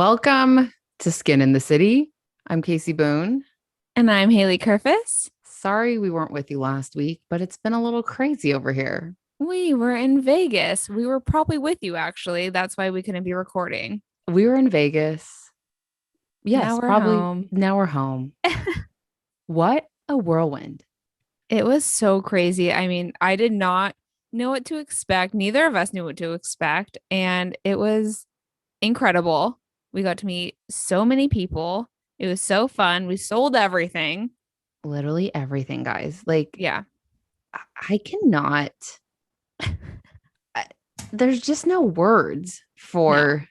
Welcome to Skin in the City. I'm Casey Boone. And I'm Haley Kerfis. Sorry we weren't with you last week, but it's been a little crazy over here. We were in Vegas. We were probably with you, actually. That's why we couldn't be recording. We were in Vegas. Now Yes, we're probably home. now we're home. What a whirlwind. It was so crazy. I mean, I did not know what to expect. Neither of us knew what to expect. And it was incredible. We got to meet so many people. It was so fun. We sold everything. Literally everything, guys. Like, Yeah. I cannot, there's just no words No, for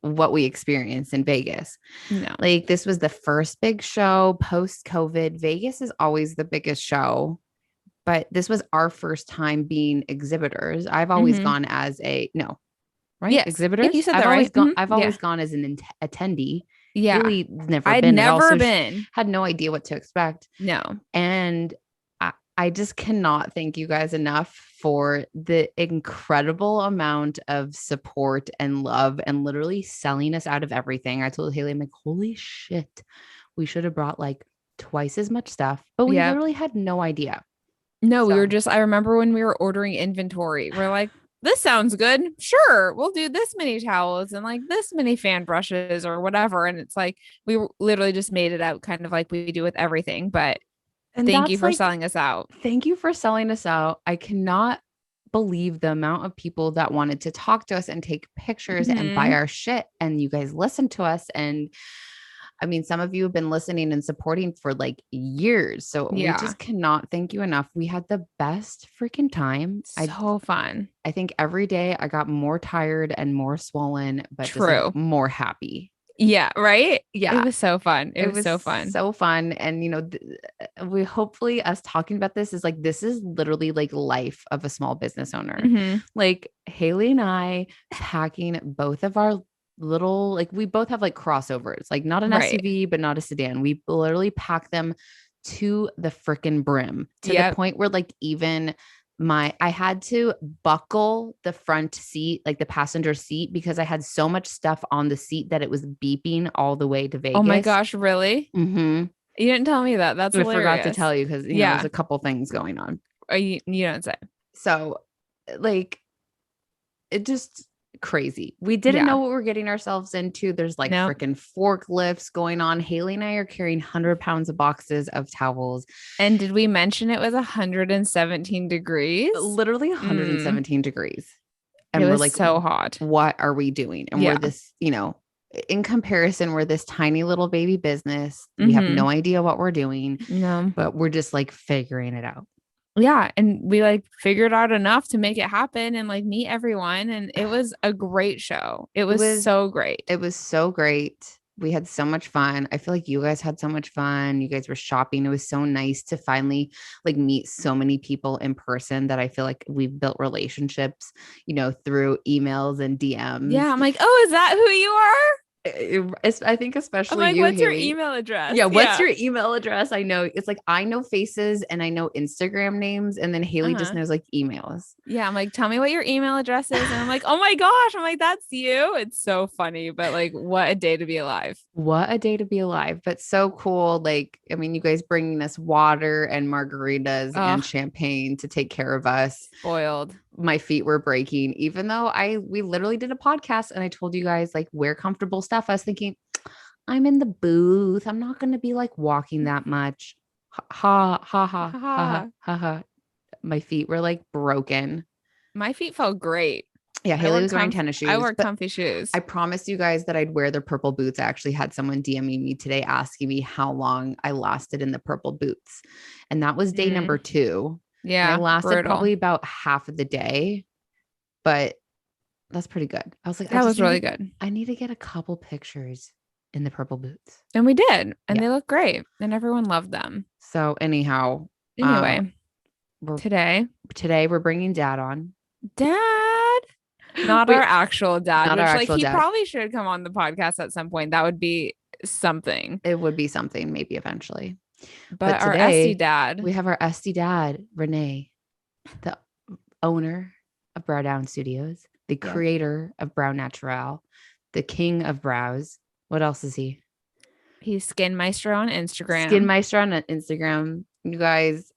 what we experienced in Vegas. no. Like, this was the first big show post COVID. Vegas is always the biggest show, but this was our first time being exhibitors. I've always Hmm. gone as a no, right? Yes. Yeah, Exhibitors. you said that right. I've Yeah. always gone as an attendee. Yeah. Haley's never I'd been. I never also been. had no idea what to expect. No. And I just cannot thank you guys enough for the incredible amount of support and love and literally selling us out of everything. I told Haley, I'm like, holy shit, we should have brought like twice as much stuff, but we Yeah. literally had no idea. No, we were So just, I remember when we were ordering inventory, we're like, this sounds good. Sure, we'll do this many towels and like this many fan brushes or whatever. And it's like, literally just made it out kind of like we do with everything. But and thank you that's for like, selling us out. thank you for selling us out. I cannot believe the amount of people that wanted to talk to us and take pictures and buy Hmm. our shit. And you guys listened to us. And I mean, some of you have been listening and supporting for like years. So we Yeah. just cannot thank you enough. We had the best freaking time. So fun. I think every day I got more tired and more swollen, but just like True. more happy. Yeah. Right. It Yeah, was so fun. It it was was so fun. so fun. And, we hopefully us talking about this is like, this is literally like life of a small business owner. Hmm. Like Haley and I packing both of our little, like we both have like crossovers, like not an Right. SUV, but not a sedan. We literally pack them to the freaking brim to the Yep. point where like even I had to buckle the front seat, like the passenger seat, because I had so much stuff on the seat that it was beeping all the way to Oh my Vegas. gosh, really? Mm-hmm. You didn't tell me that. That's I forgot to hilarious. tell you because there's Yeah. a couple things going on. You don't say. So like it just crazy. We didn't Yeah. know what we're getting ourselves into. There's like No. freaking forklifts going on. Haley and I are carrying 100 pounds of boxes of towels, And did we mention it was 117 degrees? literally Mm, 117 degrees. it And we're was like, so hot. what are we doing? And we're Yeah. this, in comparison, we're this tiny little baby business. We have Hmm. no idea what we're doing, No. but we're just like figuring it out. Yeah. And we like figured out enough to make it happen and like meet everyone. And it was a great show. It It was was so great. it was so great. We had so much fun. I feel like you guys had so much fun. You guys were shopping. It was so nice to finally like meet so many people in person that I feel like we've built relationships, through emails and DMs. Yeah. I'm like, oh, is that who you are? I think I'm especially like, you, what's your Haley. email address? Yeah, what's Yeah. your email address? I know it's like I know faces and I know Instagram names, and then Haley just Uh-huh. knows like emails. Yeah, I'm like, tell me what your email address is. And I'm like, oh my gosh. I'm like, that's you. It's so funny, but like, what a day to be alive. What a day to be alive, but so cool. Like, I mean, you guys bringing us water and margaritas and Oh, champagne to take care of us. spoiled. My feet were breaking, even though we literally did a podcast and I told you guys like wear comfortable stuff. I was thinking, I'm in the booth. I'm not going to be like walking that much. Ha ha ha ha ha Haha. ha ha. My feet were like broken. My feet felt great. Yeah, I Haley wore was wearing tennis I shoes, wore but comfy shoes. I promised you guys that I'd wear the purple boots. I actually had someone DMing me today asking me how long I lasted in the purple boots. And that was day number Mm, 2. And I yeah, lasted brutal. probably about half of the day, but that's pretty good. I was like, That was really good. I need to get a couple pictures in the purple boots. And we did. And Yeah. they look great. And everyone loved them. So anyhow, Anyway, we're today, today we're bringing dad on. dad, not our Wait, actual dad, not our which like actual he dad. probably should come on the podcast at some point. That would be something. It would be something maybe eventually. But But our SD today dad, we have our SD dad, Renee, the owner of Brow Down Studios, the yep. creator of Brow Natural, the king of brows. What else is he? He's Skin Meister on Skin Instagram. Meister on Instagram. You guys,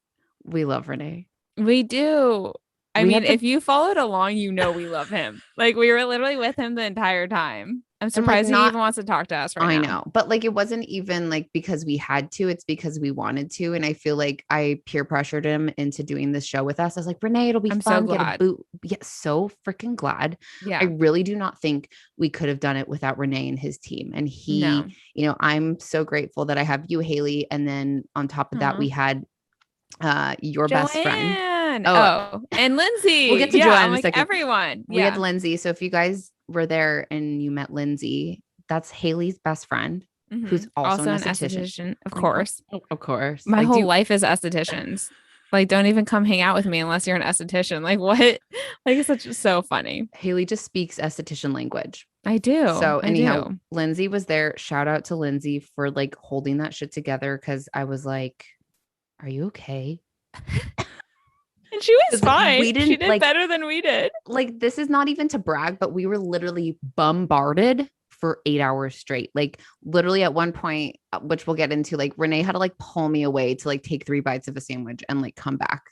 we love Renee. We do. I We mean, had the if you followed along, you know we love him. Like we were literally with him the entire time. I'm and like surprised he not even wants to talk to us right I now. know, but like it wasn't even like because we had to, it's because we wanted to. And I feel like I peer pressured him into doing this show with us. I was like, Renee, it'll be I'm so fun. Get a glad. boot. Yeah, so freaking glad. I Yeah. really do not think we could have done it without Renee and his team. And No. I'm so grateful that I have you, Haley. And then on top of that, Aw. we had your best friend. Joanne. Oh, Oh, and we'll Lindsay. get to Yeah, Joanne I'm in a like second. everyone. We had Yeah. Lindsay. So if you guys were there and you met Lindsay, that's Haley's best friend, who's also an Also an esthetician. esthetician, of Like, course. of course. My Like, whole life is estheticians. Like, don't even come hang out with me unless you're an esthetician. Like, what? Like, it's such so funny. Haley just speaks esthetician language. I do. So I anyhow, do. Lindsay was there. Shout out to Lindsay for like holding that shit together because I was like, "Are you okay?" And she was 'Cause fine. we She didn't did better than we did. like this is not even to brag, but we were literally bombarded for 8 hours straight. Like literally at one point, which we'll get into, like Renee had to like pull me away to like take 3 bites of a sandwich and like come back.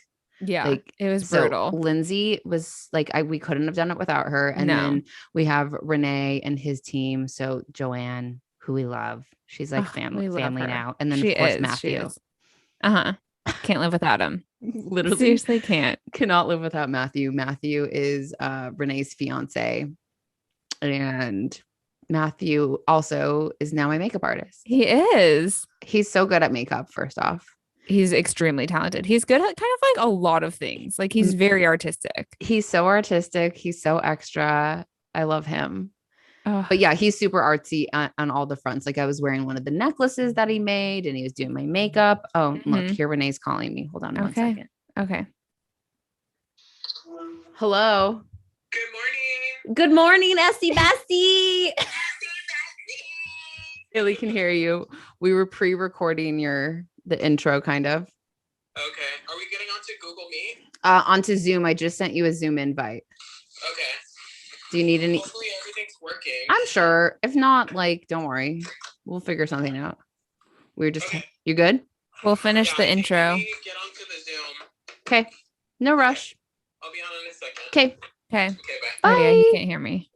Yeah, Like it was so brutal. Lindsay was like we couldn't have done it without her. And No. then we have Renee and his team. So Joanne, who we love, she's like Ugh, we love family her. now. And then She of course is. She Matthew. is. Uh-huh. Can't live without him. Literally Seriously can't. cannot live without Matthew. Matthew is Renee's fiance. And Matthew also is now my makeup artist. He is. He's so good at makeup, first off. He's extremely talented. He's good at kind of like a lot of things. Like he's very artistic. He's so artistic. He's so extra. I love him. Oh, But yeah, he's super artsy on all the fronts. Like I was wearing one of the necklaces that he made and he was doing my makeup. Oh, look, here Renee's calling me. Hold on one second. Okay. Hello. Good morning. Good morning, Esty Bestie. Haley can hear you. We were pre-recording the intro kind of. Okay. Are we getting onto Google Meet? Onto Zoom. I just sent you a Zoom invite. Okay. Do you need any? Hopefully everything's working. I'm sure. If not, like, don't worry. We'll figure something out. We're just Okay. You good? We'll finish the I think intro. we get onto the Zoom. Okay. No rush. I'll be on in a second. Okay. Okay. Okay, bye. Oh yeah, he Bye. can't hear me.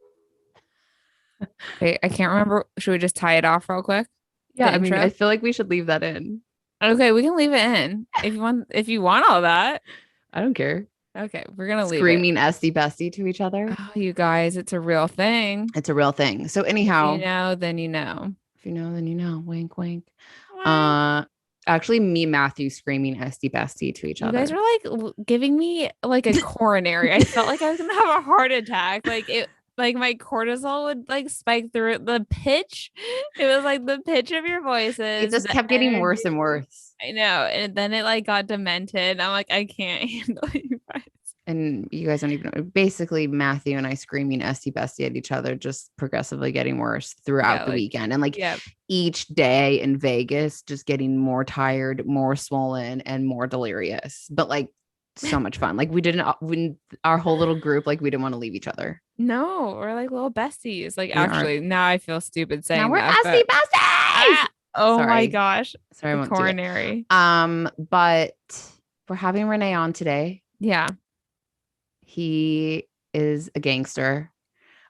Okay, I can't remember. Should we just tie it off real quick? Yeah, The I mean, intro? I feel like we should leave that in. Okay, we can leave it in if you want all that. I don't care. Okay, we're gonna leave it. Screaming Esty Bestie to each other. Oh, you guys, it's a real thing. It's a real thing. So If anyhow, you know, then you know. if you know, then you know. Wink, wink. Actually, me, Matthew, screaming Esty Bestie to each You other. guys were like giving me like a coronary. I felt like I was gonna have a heart attack. Like my cortisol would like spike through the pitch. It was like the pitch of your voices. It just the kept getting energy. worse and worse. I know. And then it like got demented. I'm like, I can't handle you guys. And you guys don't even know. Basically, Matthew and I screaming Esty Bestie at each other, just progressively getting worse throughout the weekend. And like each day in Vegas, just getting more tired, more swollen, and more delirious. But like so much fun. Like we didn't, when our whole little group, like we didn't want to leave each other. No, we're like little besties. Like We actually, now I feel stupid saying now we're that. Esty Besties. Oh my Sorry. gosh. Sorry, I The won't do it. coronary. But we're having Renee on today. Yeah. He is a gangster.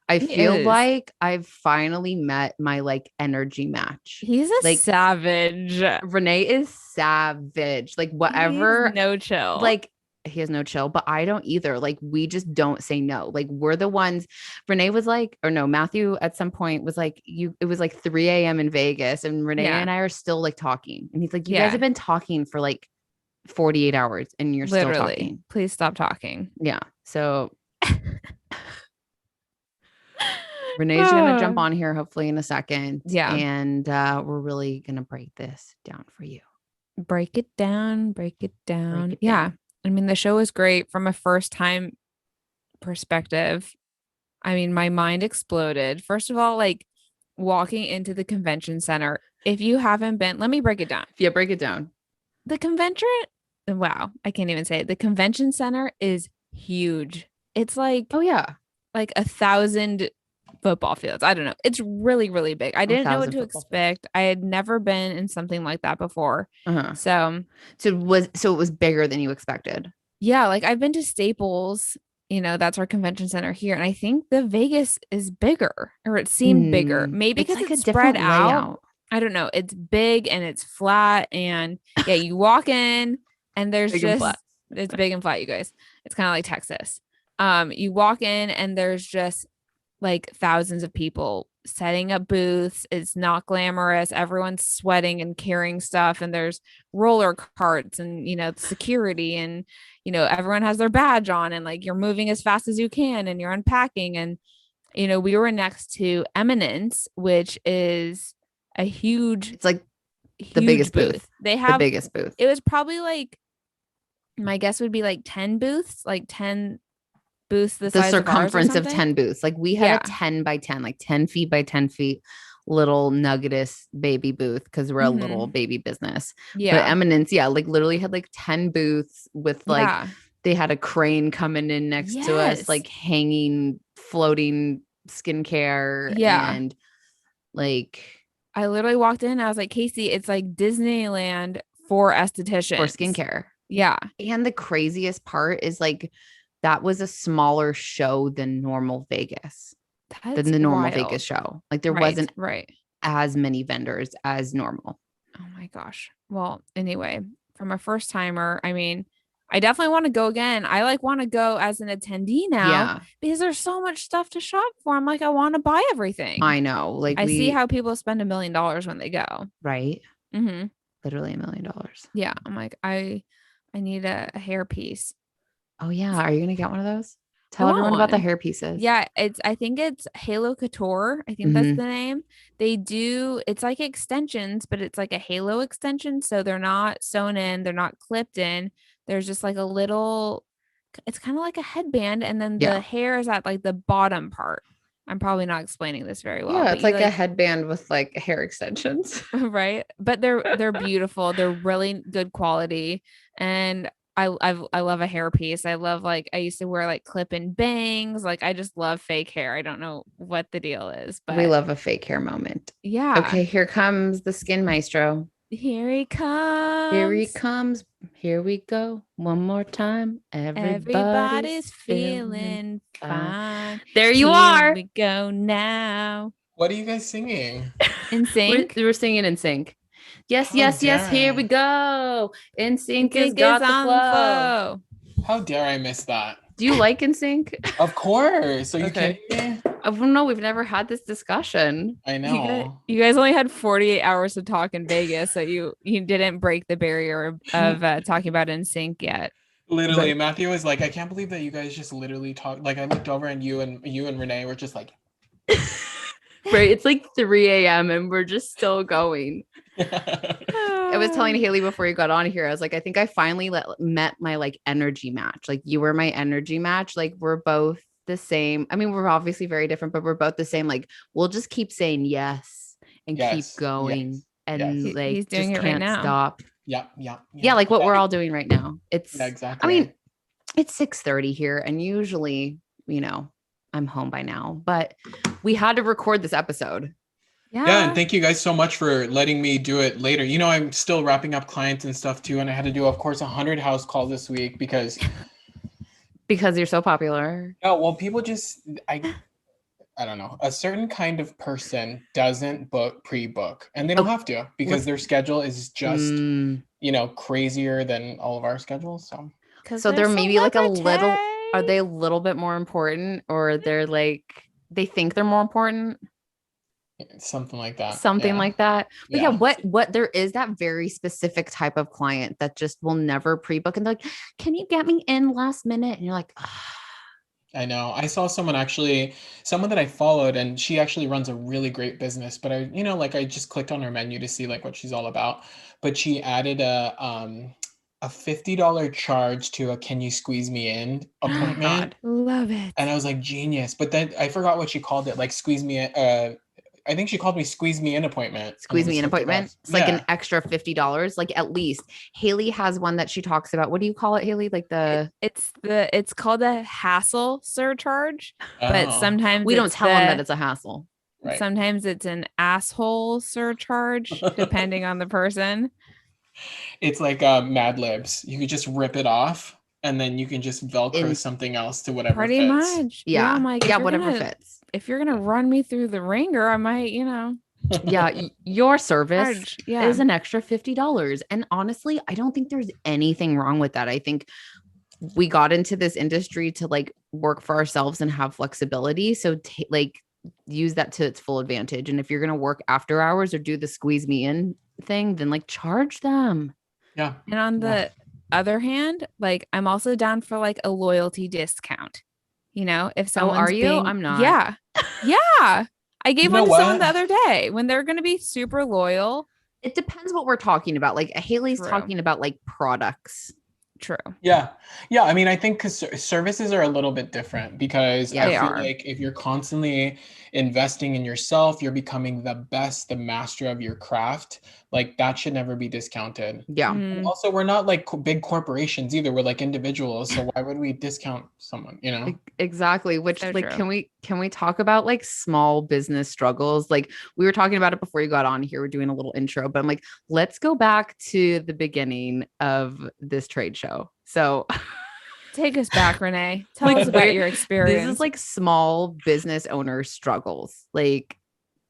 I He feel is. like I've finally met my like energy match. He's a Like, savage. Renee is savage. Like whatever. He's no chill. Like he has no chill, but I don't either. Like we just don't say no. Like we're the ones. Renee was like, or no, Matthew at some point was like, it was like 3 a.m. in Vegas, and Renee Yeah. and I are still like talking. And he's like, you Yeah. guys have been talking for like 48 hours and you're still literally. talking. Please stop talking. Yeah. So Renee's gonna jump on here hopefully in a second. Yeah. And we're really gonna break this down for you. Break it down. Break it down. Break it Yeah. down. I mean, the show is great from a first time perspective. I mean, my mind exploded. First of all, like walking into the convention center. If you haven't been, let me break it down. Yeah, break it down. The convention, wow, I can't even say it. The convention center is huge. It's like, Oh yeah. like 1,000 football fields. I don't know. It's really, really big. I didn't know what 1,000 to football fields. expect. I had never been in something like that before. Uh-huh. So So it was bigger than you expected. yeah, like I've been to Staples, that's our convention center here. And I think the Vegas is bigger, or it seemed bigger. Maybe It's because like a it's spread different out. layout. I don't know. It's big and it's flat. And yeah, you walk in and there's Big and flat. it's big and flat, you guys. It's kind of like Texas. You walk in and there's just like thousands of people setting up booths. It's not glamorous. Everyone's sweating and carrying stuff, and there's roller carts and security, and everyone has their badge on, and like you're moving as fast as you can and you're unpacking. And we were next to Eminence, which is a huge, It's like the huge biggest booth. They The have biggest booth. it was probably like, my guess would be like 10 booths, like 10 booths the The size of ours or circumference of something. 10 booths. Like we had Yeah. a 10 by 10, like 10 feet by 10 feet little nuggetous baby booth because we're a little baby business. Yeah. But Eminence, yeah, like literally had like 10 booths with like Yeah. they had a crane coming in next to us, Yes. like hanging, floating skincare. Yeah. And like I literally walked in. I was like, Casey, it's like Disneyland for estheticians. for skincare. Yeah. And the craziest part is like that was a smaller show than normal Vegas. That's Than the normal wild. Vegas show. Like there Right, wasn't right. as many vendors as normal. Oh my gosh. Well, anyway, from a first timer, I mean, I definitely want to go again. I like want to go as an attendee now Yeah, because there's so much stuff to shop for. I'm like, I want to buy everything. I know. Like I see how people spend $1 million when they go. right? Mm-hmm. Literally $1 million. Yeah. I'm like, I need a hair piece. Oh yeah. Are you gonna get one of those? Tell want everyone about the one. hair pieces. Yeah, I think it's Halo Couture. I think that's the name. It's like extensions, but it's like a halo extension. So they're not sewn in, they're not clipped in. There's just like a little, it's kind of like a headband, and then the hair is at like the bottom part. I'm probably not explaining this very well. Yeah, it's like a headband with like hair extensions. Right. But they're beautiful. They're really good quality. And I love a hair piece. I love, like, I used to wear like clip-in bangs. Like I just love fake hair. I don't know what the deal is, but We love a fake hair moment. yeah. Okay, here comes the skin maestro. Here he comes. Here he comes. Here we go. One more time. Everybody's feeling fine. There you Here are. we go now. What are you guys singing? In sync. We're singing in sync. Yes, How yes, yes. dare Here I. we go. In sync Sync has got is the on flow. How dare I miss that? Do you like in sync? Of course. Are you Okay. kidding me? I don't know. We've never had this discussion. I know. You guys only had 48 hours to talk in Vegas, so you didn't break the barrier of talking about In Sync yet. Literally, Matthew was like, I can't believe that you guys just literally talked. Like I looked over and you and Renee were just like, Right. It's like 3 a.m. and we're just still going. I was telling Haley before you got on here, I was like, I think I finally met my like energy match. Like you were my energy match. Like we're both the same. I mean, we're obviously very different, but we're both the same. Like we'll just keep saying yes and keep going. And like he's doing just it right can't now. stop. Yeah. Like what we're all doing right now. It's exactly. I mean, it's 6:30 here, and usually, I'm home by now, but we had to record this episode. Yeah, and thank you guys so much for letting me do it later. I'm still wrapping up clients and stuff too, and I had to do, of course, 100 house calls this week because you're so popular. Oh, well, people just I don't know. A certain kind of person doesn't pre-book, and they don't have to because their schedule is just crazier than all of our schedules. So they're maybe like a little. Are they a little bit more important, or they're like they think they're more important? Something like that. Like that. But what there is that very specific type of client that just will never pre-book, and they're like, can you get me in last minute? And you're like, I know. I saw someone that I followed, and she actually runs a really great business, but I just clicked on her menu to see like what she's all about. But she added a $50 charge to a "Can you squeeze me in" appointment. Love it. And I was like, genius. But then I forgot what she called it, like squeeze me in, I think she called me squeeze me in appointment. And it Squeeze me was an like the appointment. best. It's like an Yeah. extra $50, like at least. Haley has one that she talks about. What do you call it, Haley? Like the It's called a hassle surcharge, but Oh, we don't tell them that it's a hassle. right. sometimes it's an asshole surcharge, depending on the person. It's like Mad Libs. You could just rip it off and then you can just Velcro In something else to whatever Pretty fits. much. Yeah, yeah. I'm like, Yeah, whatever fits. if you're gonna run me through the ringer, I might, Yeah, your service charge. Yeah. is an extra $50. And honestly, I don't think there's anything wrong with that. I think we got into this industry to like work for ourselves and have flexibility. So like use that to its full advantage. And if you're going to work after hours or do the squeeze me in thing, then like charge them. Yeah. And on Yeah. the other hand, like I'm also down for like a loyalty discount. If someone's are you? being, I'm not. Yeah. Yeah. I gave You know one to someone what? the other day when they're going to be super loyal. It depends what we're talking about. Like Haley's True. talking about like products. True. Yeah. Yeah. I mean, I think because services are a little bit different because Yeah, I they feel are. like if you're constantly investing in yourself, you're becoming the best, the master of your craft. Like that should never be discounted. Yeah. And also, we're not like big corporations either. We're like individuals. So why would we discount someone, Exactly. Which So like true. can we talk about like small business struggles? Like we were talking about it before you got on here. We're doing a little intro, but I'm like, let's go back to the beginning of this trade show. So Take us back, Renee. Tell like us about your experience. this is like small business owner struggles, like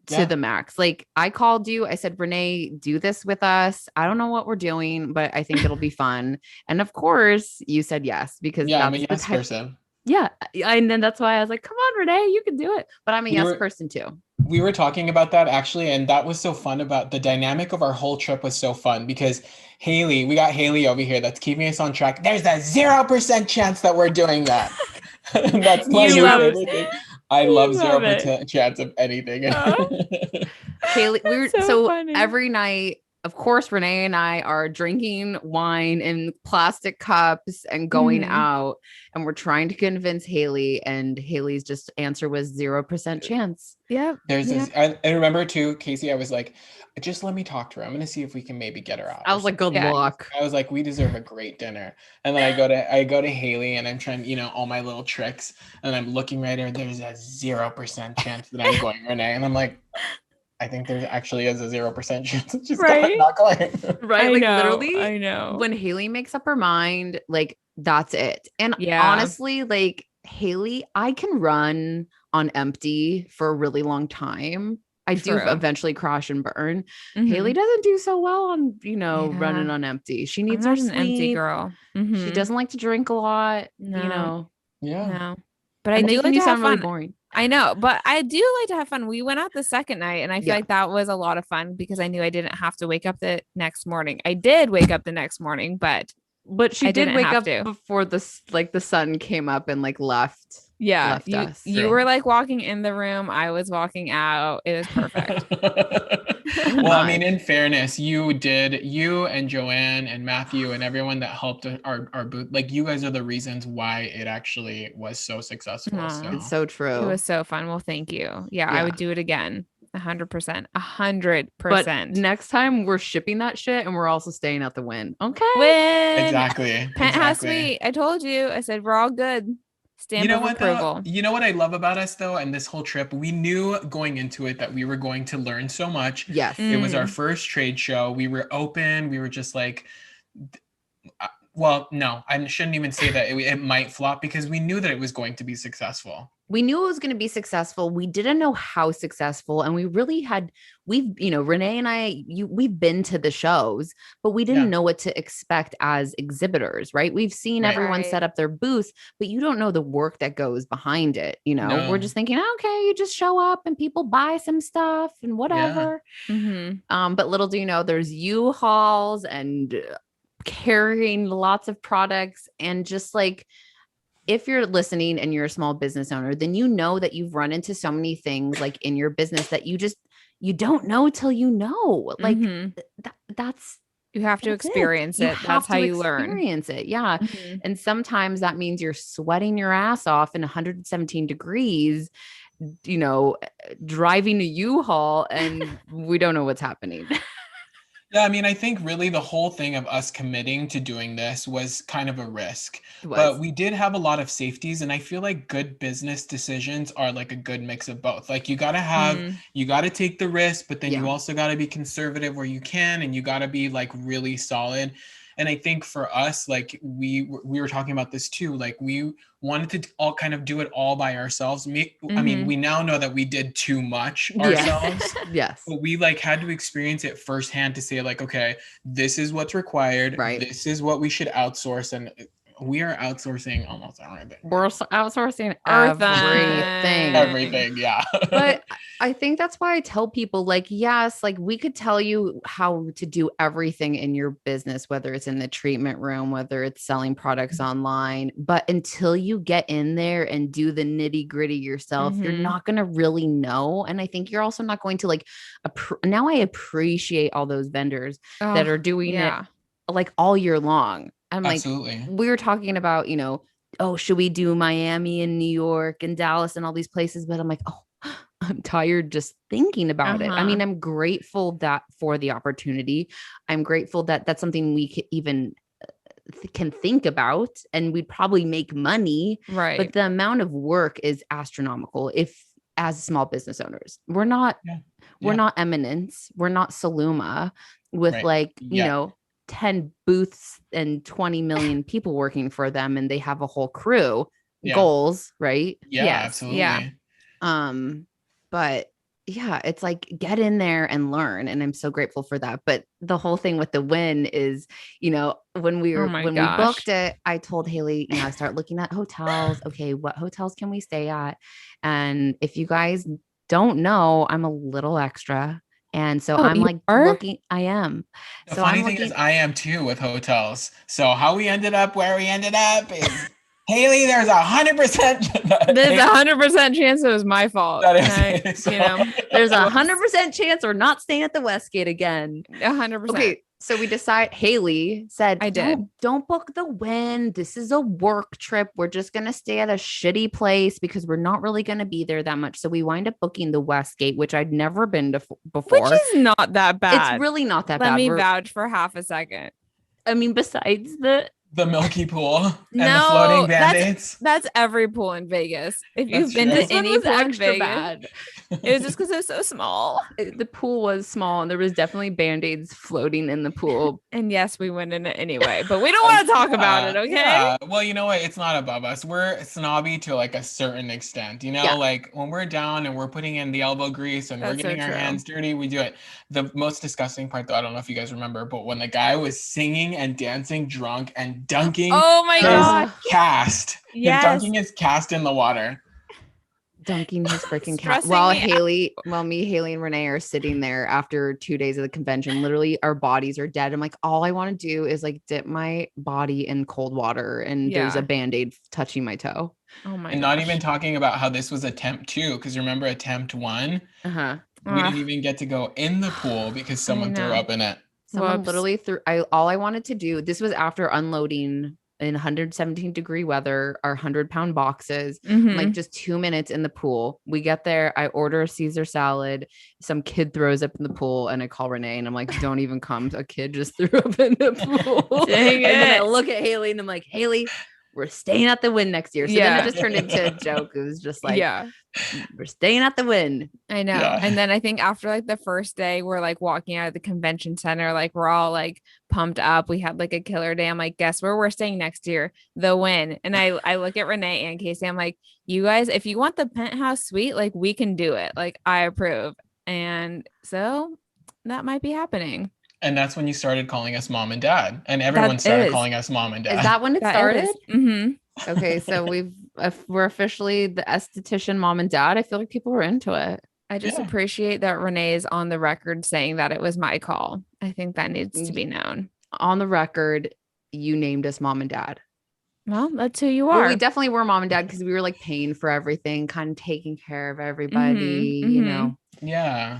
to Yeah. the max. Like I called you, I said, Renee, do this with us. I don't know what we're doing, but I think it'll be fun. And of course, you said yes because Yeah, I'm a that's the yes type. person. Yeah. And then that's why I was like, come on, Renee, you can do it. But I'm a We yes were person too. we were talking about that actually, and that was so fun. About the dynamic of our whole trip was so fun because we got Haley over here that's keeping us on track. There's a 0% chance that we're doing that. That's my You new love favorite thing. I You love love it. 0% chance of anything. Oh. Haley, we were That's so funny. every night, of course, Renee and I are drinking wine in plastic cups and going Mhm. out, and we're trying to convince Haley, and Haley's just answer was 0% chance. Yep. There's Yeah. this, I remember too, Casey, I was like, just let me talk to her. I'm gonna see if we can maybe get her out. I or was like, something. good Yeah. luck. I was like, we deserve a great dinner. And then I go to Haley and I'm trying, all my little tricks, and I'm looking right here. There's a 0% chance that I'm going, Renee. And I'm like, I think there actually is a 0% chance that she's Right? not going. Right? I Like know, literally, I know. when Haley makes up her mind, like that's it. And Yeah. honestly, like Haley, I can run on empty for a really long time. I do True. eventually crash and burn. Mhm. Haley doesn't do so well on, Yeah. running on empty. She I'm needs her not an empty sleep. girl. She Mhm. doesn't like to drink a lot, No. Yeah. No. But I I'm do making like you to have sound really fun. boring. I know, but I do like to have fun. We went out the second night and I feel Yeah. like that was a lot of fun because I knew I didn't have to wake up the next morning. I did wake up the next morning, but She I did didn't wake have up to. before the sun came up and like left yeah, us. you True. were like walking in the room, I was walking out. It was perfect. Well, I mean, in fairness, you and Joanne and Matthew and everyone that helped our booth, like you guys are the reasons why it actually was so successful. Aw. So It's so true. It was so fun. Well, thank you. Yeah, I Yeah. would do it again. 100%. But 100%. next time we're shipping that shit and we're also staying at the Win. Okay. When exactly. Penthouse exactly. Suite, I told you, I said, we're all good. Stamp You know of what approval. though? You know what I love about us though, and this whole trip, we knew going into it that we were going to learn so much. Yes. It was our Mm. first trade show. We were open. We were just like, well, no, I shouldn't even say that it might flop because we knew that it was going to be successful. We knew it was going to be successful. We didn't know how successful. And Renee and I, we've been to the shows, but we didn't Yeah. know what to expect as exhibitors, right? We've seen Right. everyone Right. set up their booth, but you don't know the work that goes behind it. We're No. just thinking, okay, you just show up and people buy some stuff and whatever. Mhm. But little do you know, there's U-Hauls and carrying lots of products, and just like, if you're listening and you're a small business owner, then you know that you've run into so many things like in your business that you don't know till you know. Like Mhm. that's You have to that's it. experience You it. have That's how to you learn. experience it. Yeah. Mhm. And sometimes that means you're sweating your ass off in 117 degrees driving a U-Haul and we don't know what's happening. Yeah, I mean, I think really the whole thing of us committing to doing this was kind of a risk, It but was. we did have a lot of safeties, and I feel like good business decisions are like a good mix of both. Like you got to take the risk, but then Yeah. you also got to be conservative where you can, and you got to be like really solid. And I think for us, like we were talking about this too, like we wanted to all kind of do it all by ourselves. I mean, we now know that we did too much ourselves. Yes. But we like had to experience it firsthand to say like, okay, this is what's required. Right. This is what we should outsource. And we are outsourcing almost everything. We're outsourcing everything. Everything. Yeah. But I think that's why I tell people, like, yes, like we could tell you how to do everything in your business, whether it's in the treatment room, whether it's selling products online, but until you get in there and do the nitty gritty yourself, you're not going to really know. And I think you're also not going to like, now I appreciate all those vendors that are doing it like all year long. I'm Absolutely. like, we were talking about, oh, should we do Miami and New York and Dallas and all these places? But I'm like, oh, I'm tired just thinking about it. I mean, I'm grateful for the opportunity. I'm grateful that that's something we can even can think about, and we'd probably make money. Right. But the amount of work is astronomical. If as small business owners, we're not Eminence. We're not Saluma with 10 booths and 20 million people working for them, and they have a whole crew goals, right? Yeah, absolutely. Yeah. But yeah, it's like get in there and learn, and I'm so grateful for that. But the whole thing with the win is, when we booked it, I told Haley, I start looking at hotels. Okay, what hotels can we stay at? And if you guys don't know, I'm a little extra. And so I'm like looking, I am. The so funny thing is I am too with hotels. So how we ended up where we ended up is Haley, there's 100%. There's 100% chance it was my fault. There's 100% chance we're not staying at the Westgate again. 100%. Okay, so we decide. Haley said, "I did. Don't book the Wynn. This is a work trip. We're just gonna stay at a shitty place because we're not really gonna be there that much." So we wind up booking the Westgate, which I'd never been to before. Which is not that bad. It's really not that bad. Let me vouch for half a second. I mean, besides the milky pool and the floating band-aids. That's every pool in Vegas. If you've been to any pool in Vegas, it was just because it was so small. The pool was small and there was definitely band-aids floating in the pool. And yes, we went in it anyway, but we don't want to talk about it, okay? Yeah. Well, you know what? It's not above us. We're snobby to like a certain extent, like when we're down and we're putting in the elbow grease and we're getting our hands dirty, we do it. The most disgusting part though, I don't know if you guys remember, but when the guy was singing and dancing drunk and dunking his cast, dunking his cast in the water. Dunking his freaking cast. While me, Haley, and Renee are sitting there after 2 days of the convention, literally our bodies are dead. I'm like, all I want to do is like dip my body in cold water and there's a band-aid touching my toe. Oh my And not even talking about how this was attempt 2, because remember attempt 1? We didn't even get to go in the pool because someone threw up in it. Someone literally threw. All I wanted to do. This was after unloading in 117 degree weather, our 100-pound boxes, like just 2 minutes in the pool. We get there. I order a Caesar salad. Some kid throws up in the pool and I call Renee and I'm like, don't even come. A kid just threw up in the pool. Dang and then I look at Haley and I'm like, Haley, we're staying at the Wynn next year. So then it just turned into a joke. It was just like, we're staying at the Wynn. I know. Yeah. And then I think after like the first day, we're like walking out of the convention center, like we're all like pumped up. We had like a killer day. I'm like, guess where we're staying next year? The Wynn. And I look at Renee and Casey. I'm like, you guys, if you want the penthouse suite, like we can do it. Like I approve. And so that might be happening. And that's when you started calling us mom and dad, and everyone started calling us mom and dad. Is that when it started? Okay, so we're officially the esthetician mom and dad. I feel like people were into it. I just appreciate that Renee is on the record saying that it was my call. I think that needs to be known. On the record, you named us mom and dad. Well, that's who you are. Well, we definitely were mom and dad because we were like paying for everything, kind of taking care of everybody, you know. Yeah.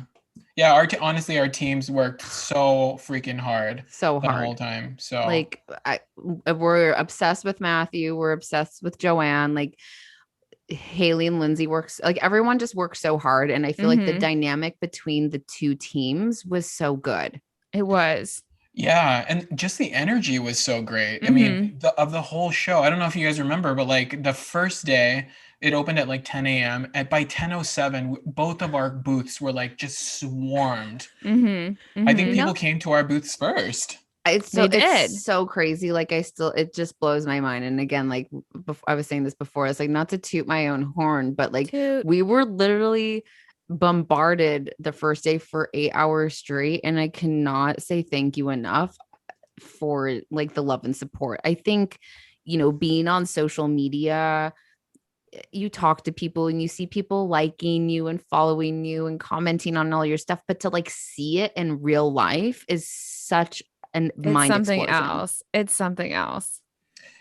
Yeah, honestly, our teams worked so freaking hard, the whole time. So, like, we're obsessed with Matthew. We're obsessed with Joanne. Like, Haley and Lindsay works, like everyone just works so hard. And I feel like the dynamic between the two teams was so good. It was. Yeah, and just the energy was so great. I mean, the whole show. I don't know if you guys remember, but like the first day, it opened at like 10 a.m. And by 10:07, both of our booths were like just swarmed. I think people came to our booths first. It's so crazy. Like it just blows my mind. And again, like I was saying this before, it's like not to toot my own horn, but like we were literally bombarded the first day for 8 hours straight. And I cannot say thank you enough for like the love and support. I think, being on social media, you talk to people and you see people liking you and following you and commenting on all your stuff, but to like see it in real life is such and mind something explosion. else. It's something else.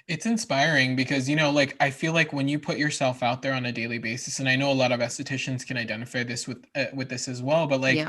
It's inspiring because, like I feel like when you put yourself out there on a daily basis, and I know a lot of estheticians can identify this with this as well, but like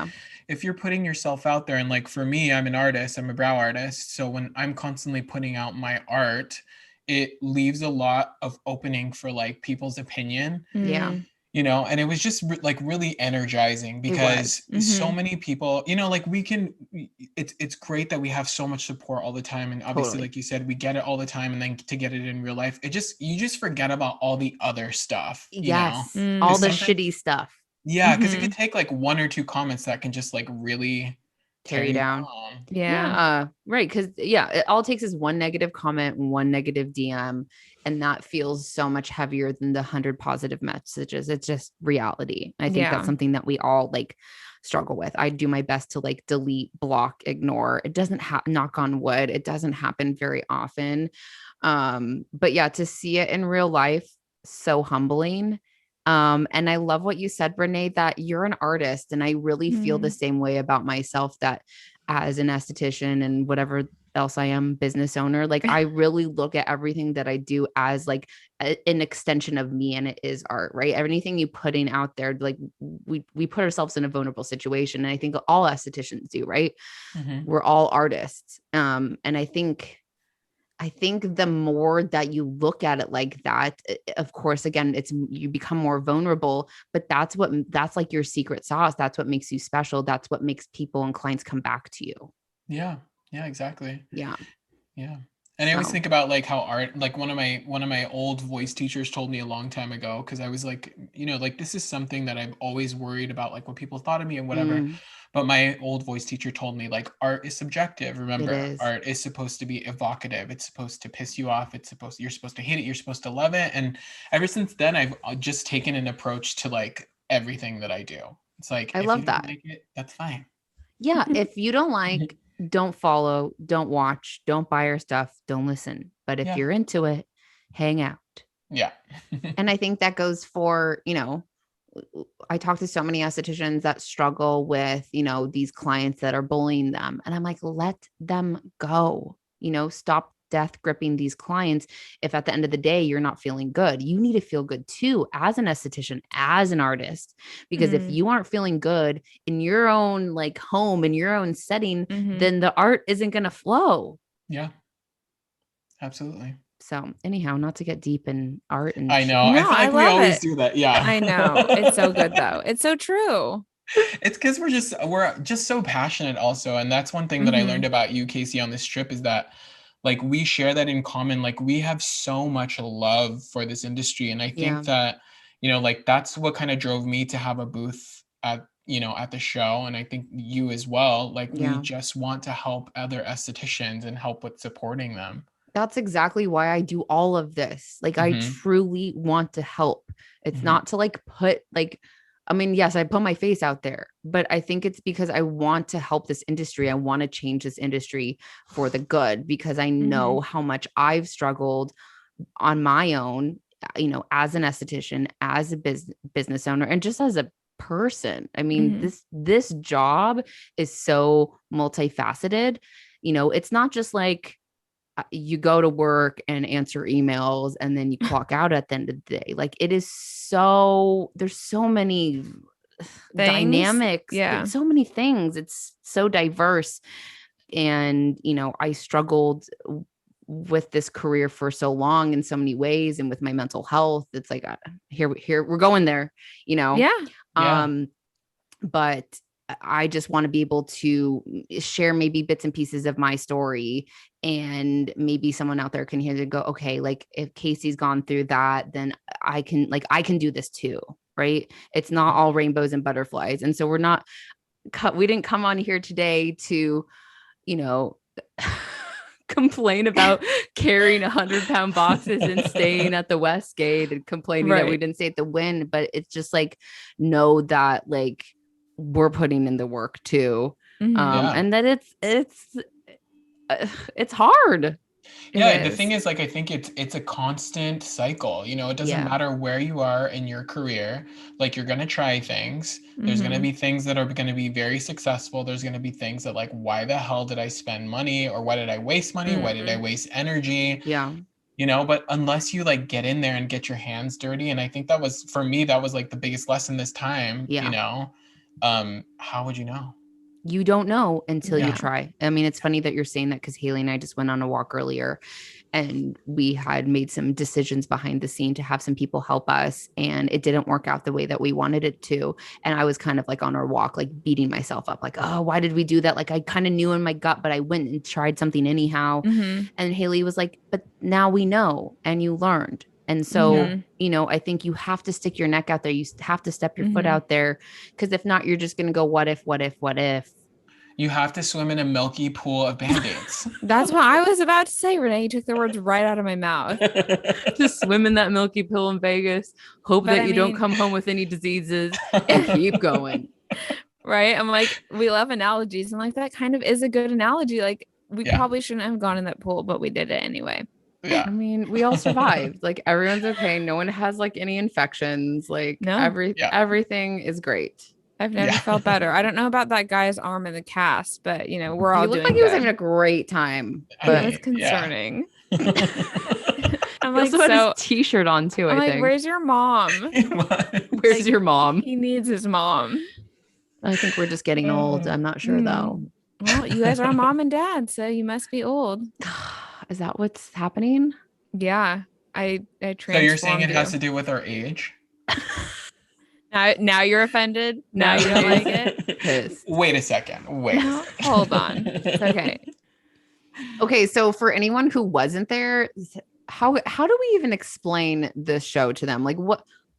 if you're putting yourself out there, and like for me, I'm an artist, I'm a brow artist. So when I'm constantly putting out my art, it leaves a lot of opening for like people's opinion. Yeah. And it was just like really energizing because so many people, like it's great that we have so much support all the time. And obviously, like you said, we get it all the time. And then to get it in real life, you just forget about all the other stuff, Yes. All the shitty stuff. Yeah. Cause it could take like one or two comments that can just like really tear you down. Yeah. Right. Cause it all takes is one negative comment, one negative DM. And that feels so much heavier than the 100 positive messages. It's just reality. I think that's something that we all like struggle with. I do my best to like delete, block, ignore. It doesn't knock on wood. It doesn't happen very often. But yeah, to see it in real life, so humbling. And I love what you said, Renee, that you're an artist. And I really feel the same way about myself, that as an esthetician and whatever else I am, business owner, like I really look at everything that I do as like an extension of me, and it is art, right? Anything you putting out there, like we put ourselves in a vulnerable situation. And I think all estheticians do, right? We're all artists. And I think the more that you look at it like that, of course, again, you become more vulnerable, but that's like your secret sauce. That's what makes you special. That's what makes people and clients come back to you. Yeah. Yeah, exactly. Yeah. Yeah. And I always think about like how art, like one of my old voice teachers told me a long time ago, because I was like, like this is something that I've always worried about, like what people thought of me and whatever. But my old voice teacher told me like art is subjective. Remember, art is supposed to be evocative. It's supposed to piss you off. You're supposed to hate it. You're supposed to love it. And ever since then, I've just taken an approach to like everything that I do. It's like, I love that. Like it, that's fine. Yeah. If you don't like, don't follow, don't watch, don't buy our stuff, don't listen. But if you're into it, hang out. Yeah. And I think that goes for, I talk to so many estheticians that struggle with, these clients that are bullying them. And I'm like, let them go, stop death gripping these clients. If at the end of the day, you're not feeling good, you need to feel good too, as an esthetician, as an artist, because if you aren't feeling good in your own like home, in your own setting, then the art isn't going to flow. Yeah, absolutely. So anyhow, not to get deep in art and I know. No, I feel like we always do that. Yeah. I know. It's so good though. It's so true. It's because we're just so passionate also. And that's one thing that I learned about you, Casey, on this trip, is that like we share that in common. Like we have so much love for this industry. And I think that, like that's what kind of drove me to have a booth at the show. And I think you as well. Like we just want to help other estheticians and help with supporting them. That's exactly why I do all of this. Like I truly want to help. It's not to like put like, I mean, yes, I put my face out there, but I think it's because I want to help this industry. I want to change this industry for the good, because I know how much I've struggled on my own, as an esthetician, as a business owner, and just as a person. I mean, this job is so multifaceted. It's not just like you go to work and answer emails and then you clock out at the end of the day. Like there's so many dynamics, so many things. It's so diverse. And, I struggled with this career for so long in so many ways, and with my mental health, it's like, here we're going there, you know. Yeah. Yeah. But I just want to be able to share maybe bits and pieces of my story, and maybe someone out there can hear it go, okay, like if Casey's gone through that, then I can do this too. Right. It's not all rainbows and butterflies. And so we didn't come on here today to, you know, complain about carrying 100-pound boxes and staying at the Westgate and complaining that we Right. didn't stay at the Wynn. But it's just like, know that like we're putting in the work too. Mhm. Yeah. And that it's hard. Yeah, It the is. thing is, like, I think it's a constant cycle. You know, it doesn't Yeah. matter where you are in your career. Like, you're gonna try things. There's gonna Mhm. be things that are gonna be very successful. There's gonna be things that, like, why the hell did I spend money, or why did I waste money? Why did I Mhm. waste energy? Yeah. You know, but unless you like get in there and get your hands dirty, and I think that was for me, that was like the biggest lesson this time, you Yeah. know, how would you know? You don't know until you Yeah. try. I mean, it's funny that you're saying that, because Haley and I just went on a walk earlier, and we had made some decisions behind the scene to have some people help us, and it didn't work out the way that we wanted it to. And I was kind of like on our walk, like beating myself up, like, oh, why did we do that? Like, I kind of knew in my gut, but I went and tried something anyhow. Mhm. And Haley was like, but now we know, and you learned. And so, Mhm. I think you have to stick your neck out there. You have to step your foot Mhm. out there, because if not, you're just going to go, what if, what if, what if? You have to swim in a milky pool of band-aids. That's what I was about to say, Renee. You took the words right out of my mouth. Just swim in that milky pill in Vegas, hope But that I you don't mean, come home with any diseases, and keep going. right? I'm like, we love analogies, and like that kind of is a good analogy. Like we Yeah. probably shouldn't have gone in that pool, but we did it anyway. Yeah. I mean, we all survived. Like, everyone's okay. No one has like any infections. Like, No, Yeah. everything is great. I've never Yeah. felt better. I don't know about that guy's arm in the cast, but we're He all looked like doing he was having good. a great time, I It but was mean, yeah. concerning. I'm he like, also had his so t-shirt on too, I'm I like, think. where's your mom? It was. Where's Like your mom? he needs his mom. I think we're just getting old. I'm not sure though. Mm. Well, you guys are mom and dad, so you must be old. Is that what's happening? Yeah, I So you're saying transformed it has you. to do with our age? Now you're offended. Now Now you don't like he's it. pissed. Wait a second. Wait a No, second. hold on. It's okay. Okay, so for anyone who wasn't there, how do we even explain this show to them? Like,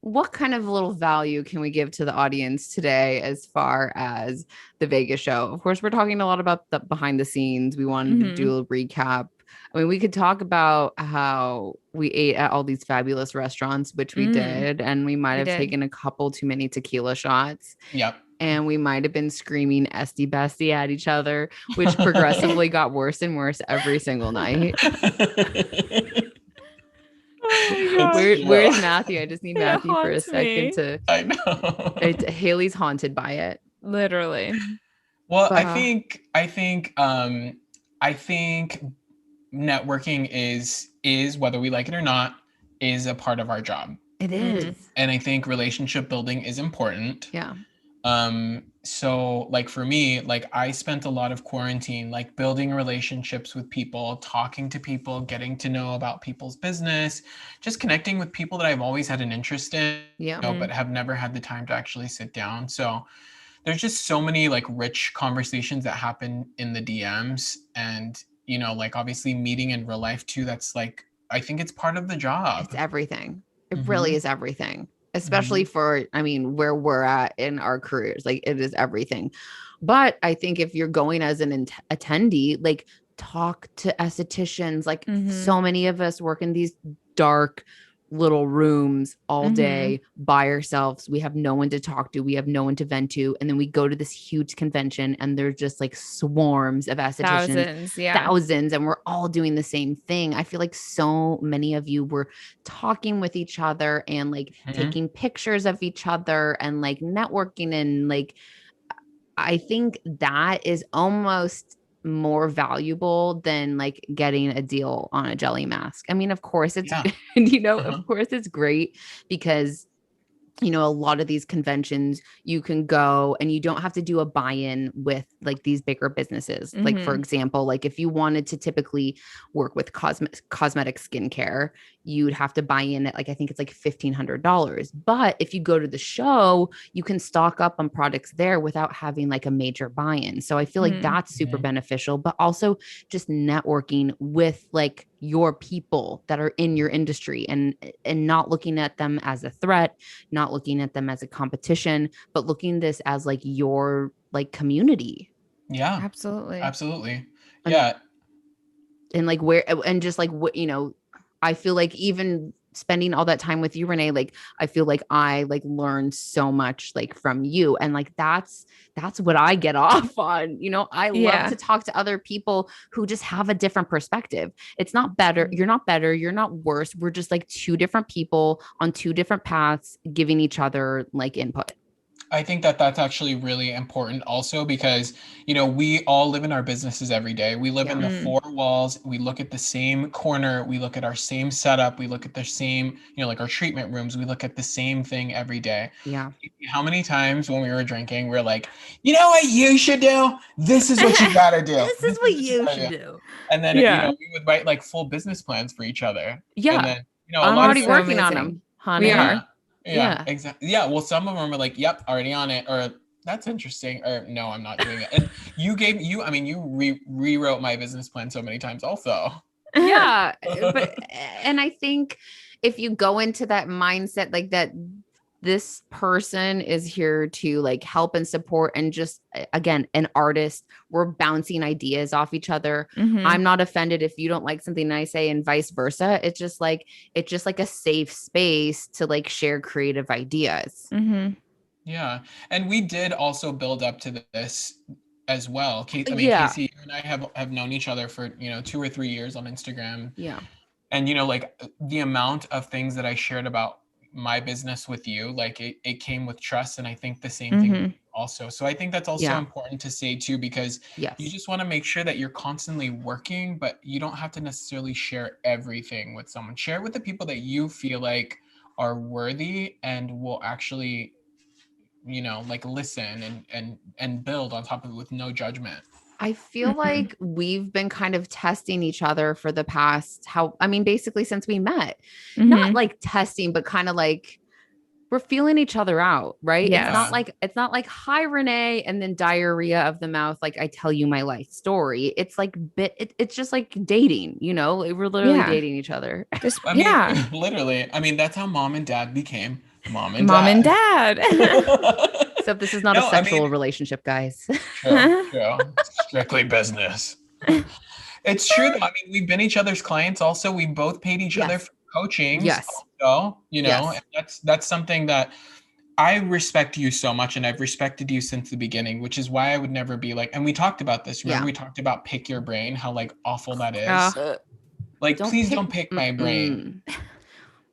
what kind of little value can we give to the audience today as far as the Vegas show? Of course, we're talking a lot about the behind the scenes. We wanted to Mhm. do a recap. I mean, we could talk about how we ate at all these fabulous restaurants, which we did, and we might We have did. taken a couple too many tequila shots, Yep. and we might have been screaming "Esty Bestie" at each other, which progressively got worse and worse every single night. Oh my It's gosh. Where's true. Matthew? I just need It Matthew for a haunts second me. to. I know. Haley's haunted by it. Literally. Well, But I think networking is whether we like it or not is a part of our job. it Mhm. is. And I think relationship building is important. Yeah. So like for me, like I spent a lot of quarantine like building relationships with people, talking to people, getting to know about people's business, just connecting with people that I've always had an interest in, Yeah. but have never had the time to actually sit down. So there's just so many like rich conversations that happen in the DMs, and like obviously meeting in real life too. That's like, I think it's part of the job. It's everything. It really Hmm. is everything, especially Hmm. for, I mean, where we're at in our careers. Like, it is everything. But I think if you're going as an attendee, like, talk to estheticians. Like, Mhm. so many of us work in these dark little rooms all Mhm. day by ourselves. We have no one to talk to. We have no one to vent to. And then we go to this huge convention, and there's just like swarms of estheticians, Thousands. Yeah. thousands, and we're all doing the same thing. I feel like so many of you were talking with each other and like Hmm. taking pictures of each other and like networking, and like I think that is almost more valuable than like getting a deal on a jelly mask. I mean, of course it's Yeah. and Uh-huh. of course it's great because you know, a lot of these conventions, you can go and you don't have to do a buy-in with like these bigger businesses. Like, for example, like if you wanted to typically work with cosmetic skincare, you'd have to buy in at like, I think it's like $1,500. But if you go to the show, you can stock up on products there without having like a major buy-in. So I feel like that's super beneficial, but also just networking with like your people that are in your industry and not looking at them as a threat, not looking at them as a competition, but looking this as like your like community. Yeah, Absolutely. absolutely. Yeah. And like where, and just like what, you know, I feel like even spending all that time with you, Renee, like I feel like I like learned so much like from you. And like that's what I get off on. You know, I love to talk to other people who just have a different perspective. It's not better. You're not better. You're not worse. We're just like two different people on two different paths giving each other like input. I think that that's actually really important also because, you know, we all live in our businesses every day. We live in the four walls. We look at the same corner. We look at our same setup. We look at the same, you know, like our treatment rooms. We look at the same thing every day. Yeah. How many times when we were drinking, we're like, you know what you should do? This is what you got to do. This is what you should do. And then, you know, we would write like full business plans for each other. Yeah. And then, you know, I'm already working on them, honey. We are. Yeah, exactly. Yeah. Well, some of them are like, yep, already on it. Or that's interesting. Or no, I'm not doing it. And you rewrote my business plan so many times also. Yeah. And I think if you go into that mindset, like that, this person is here to like help and support and just, again, an artist, we're bouncing ideas off each other. I'm not offended if you don't like something I say and vice versa. It's just like a safe space to like share creative ideas. Yeah. And we did also build up to this as well. I mean, Casey, you and I have known each other for, you know, 2 or 3 years on Instagram. Yeah. And, you know, like the amount of things that I shared about my business with you, like it came with trust. And I think the same thing also. So I think that's also important to say too, because you just want to make sure that you're constantly working, but you don't have to necessarily share everything with someone. Share it with the people that you feel like are worthy and will actually, you know, like listen and build on top of it with no judgment. I feel like we've been kind of testing each other for the past, basically since we met, not like testing, but kind of like we're feeling each other out, right? Yes. It's not like, hi, Renee, and then diarrhea of the mouth. Like I tell you my life story. It's like it's just like dating, you know, we're literally dating each other. Literally. I mean, that's how mom and dad became mom and dad. Except this is not a sexual relationship, guys. True. Strictly business. It's true though. I mean, we've been each other's clients also. We both paid each other for coaching. Yes. Also, you know, and that's something that I respect you so much, and I've respected you since the beginning, which is why I would never be like, and we talked about this. Remember we talked about pick your brain, how like awful that is. Like, please don't pick my brain.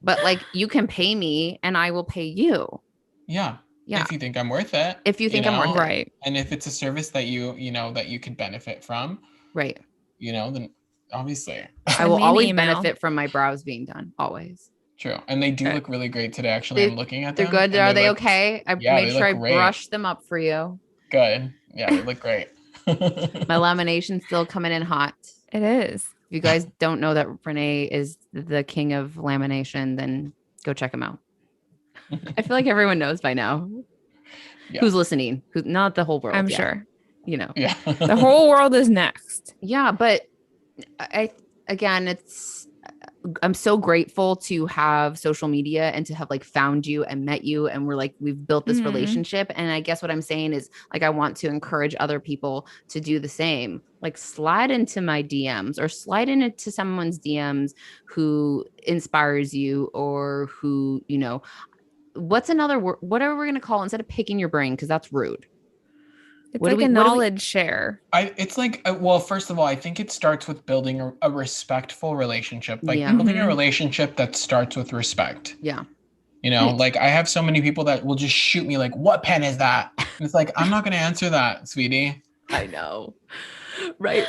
But like you can pay me and I will pay you. Yeah. If you think I'm worth it. If you think I'm worth it. Right. And if it's a service that you know, that you could benefit from. Right. You know, then obviously. I will always benefit from my brows being done. Always. True. And they do look really great today. Actually, I'm looking at them. They're good. Are they okay? I made sure I brushed them up for you. Good. Yeah, they look great. My lamination's still coming in hot. It is. If you guys don't know that Renee is the king of lamination, then go check him out. I feel like everyone knows by now. Yeah. Who's listening? Not the whole world. I'm sure. You know. Yeah. The whole world is next. Yeah, but I'm so grateful to have social media and to have like found you and met you, and we've built this relationship. And I guess what I'm saying is like I want to encourage other people to do the same. Like slide into my DMs or slide into someone's DMs who inspires you, or who, you know, what's another word, whatever we're going to call it, instead of picking your brain, because that's rude. It's like a knowledge share. It's like, well, first of all, I think it starts with building a respectful relationship, like building a relationship that starts with respect. Yeah. You know, like I have so many people that will just shoot me like, what pen is that? And it's like, I'm not going to answer that, sweetie. I know. Right.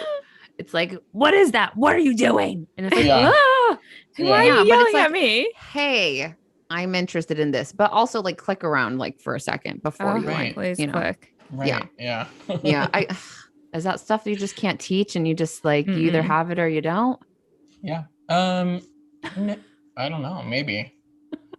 It's like, what is that? What are you doing? And it's like, why are you yelling at me? Hey, I'm interested in this, but also like click around like for a second before Oh, you like, please you know, click. Right. Yeah. yeah. Is that stuff you just can't teach and you just like, you either Mm-mm. have it or you don't? Yeah. I don't know. Maybe.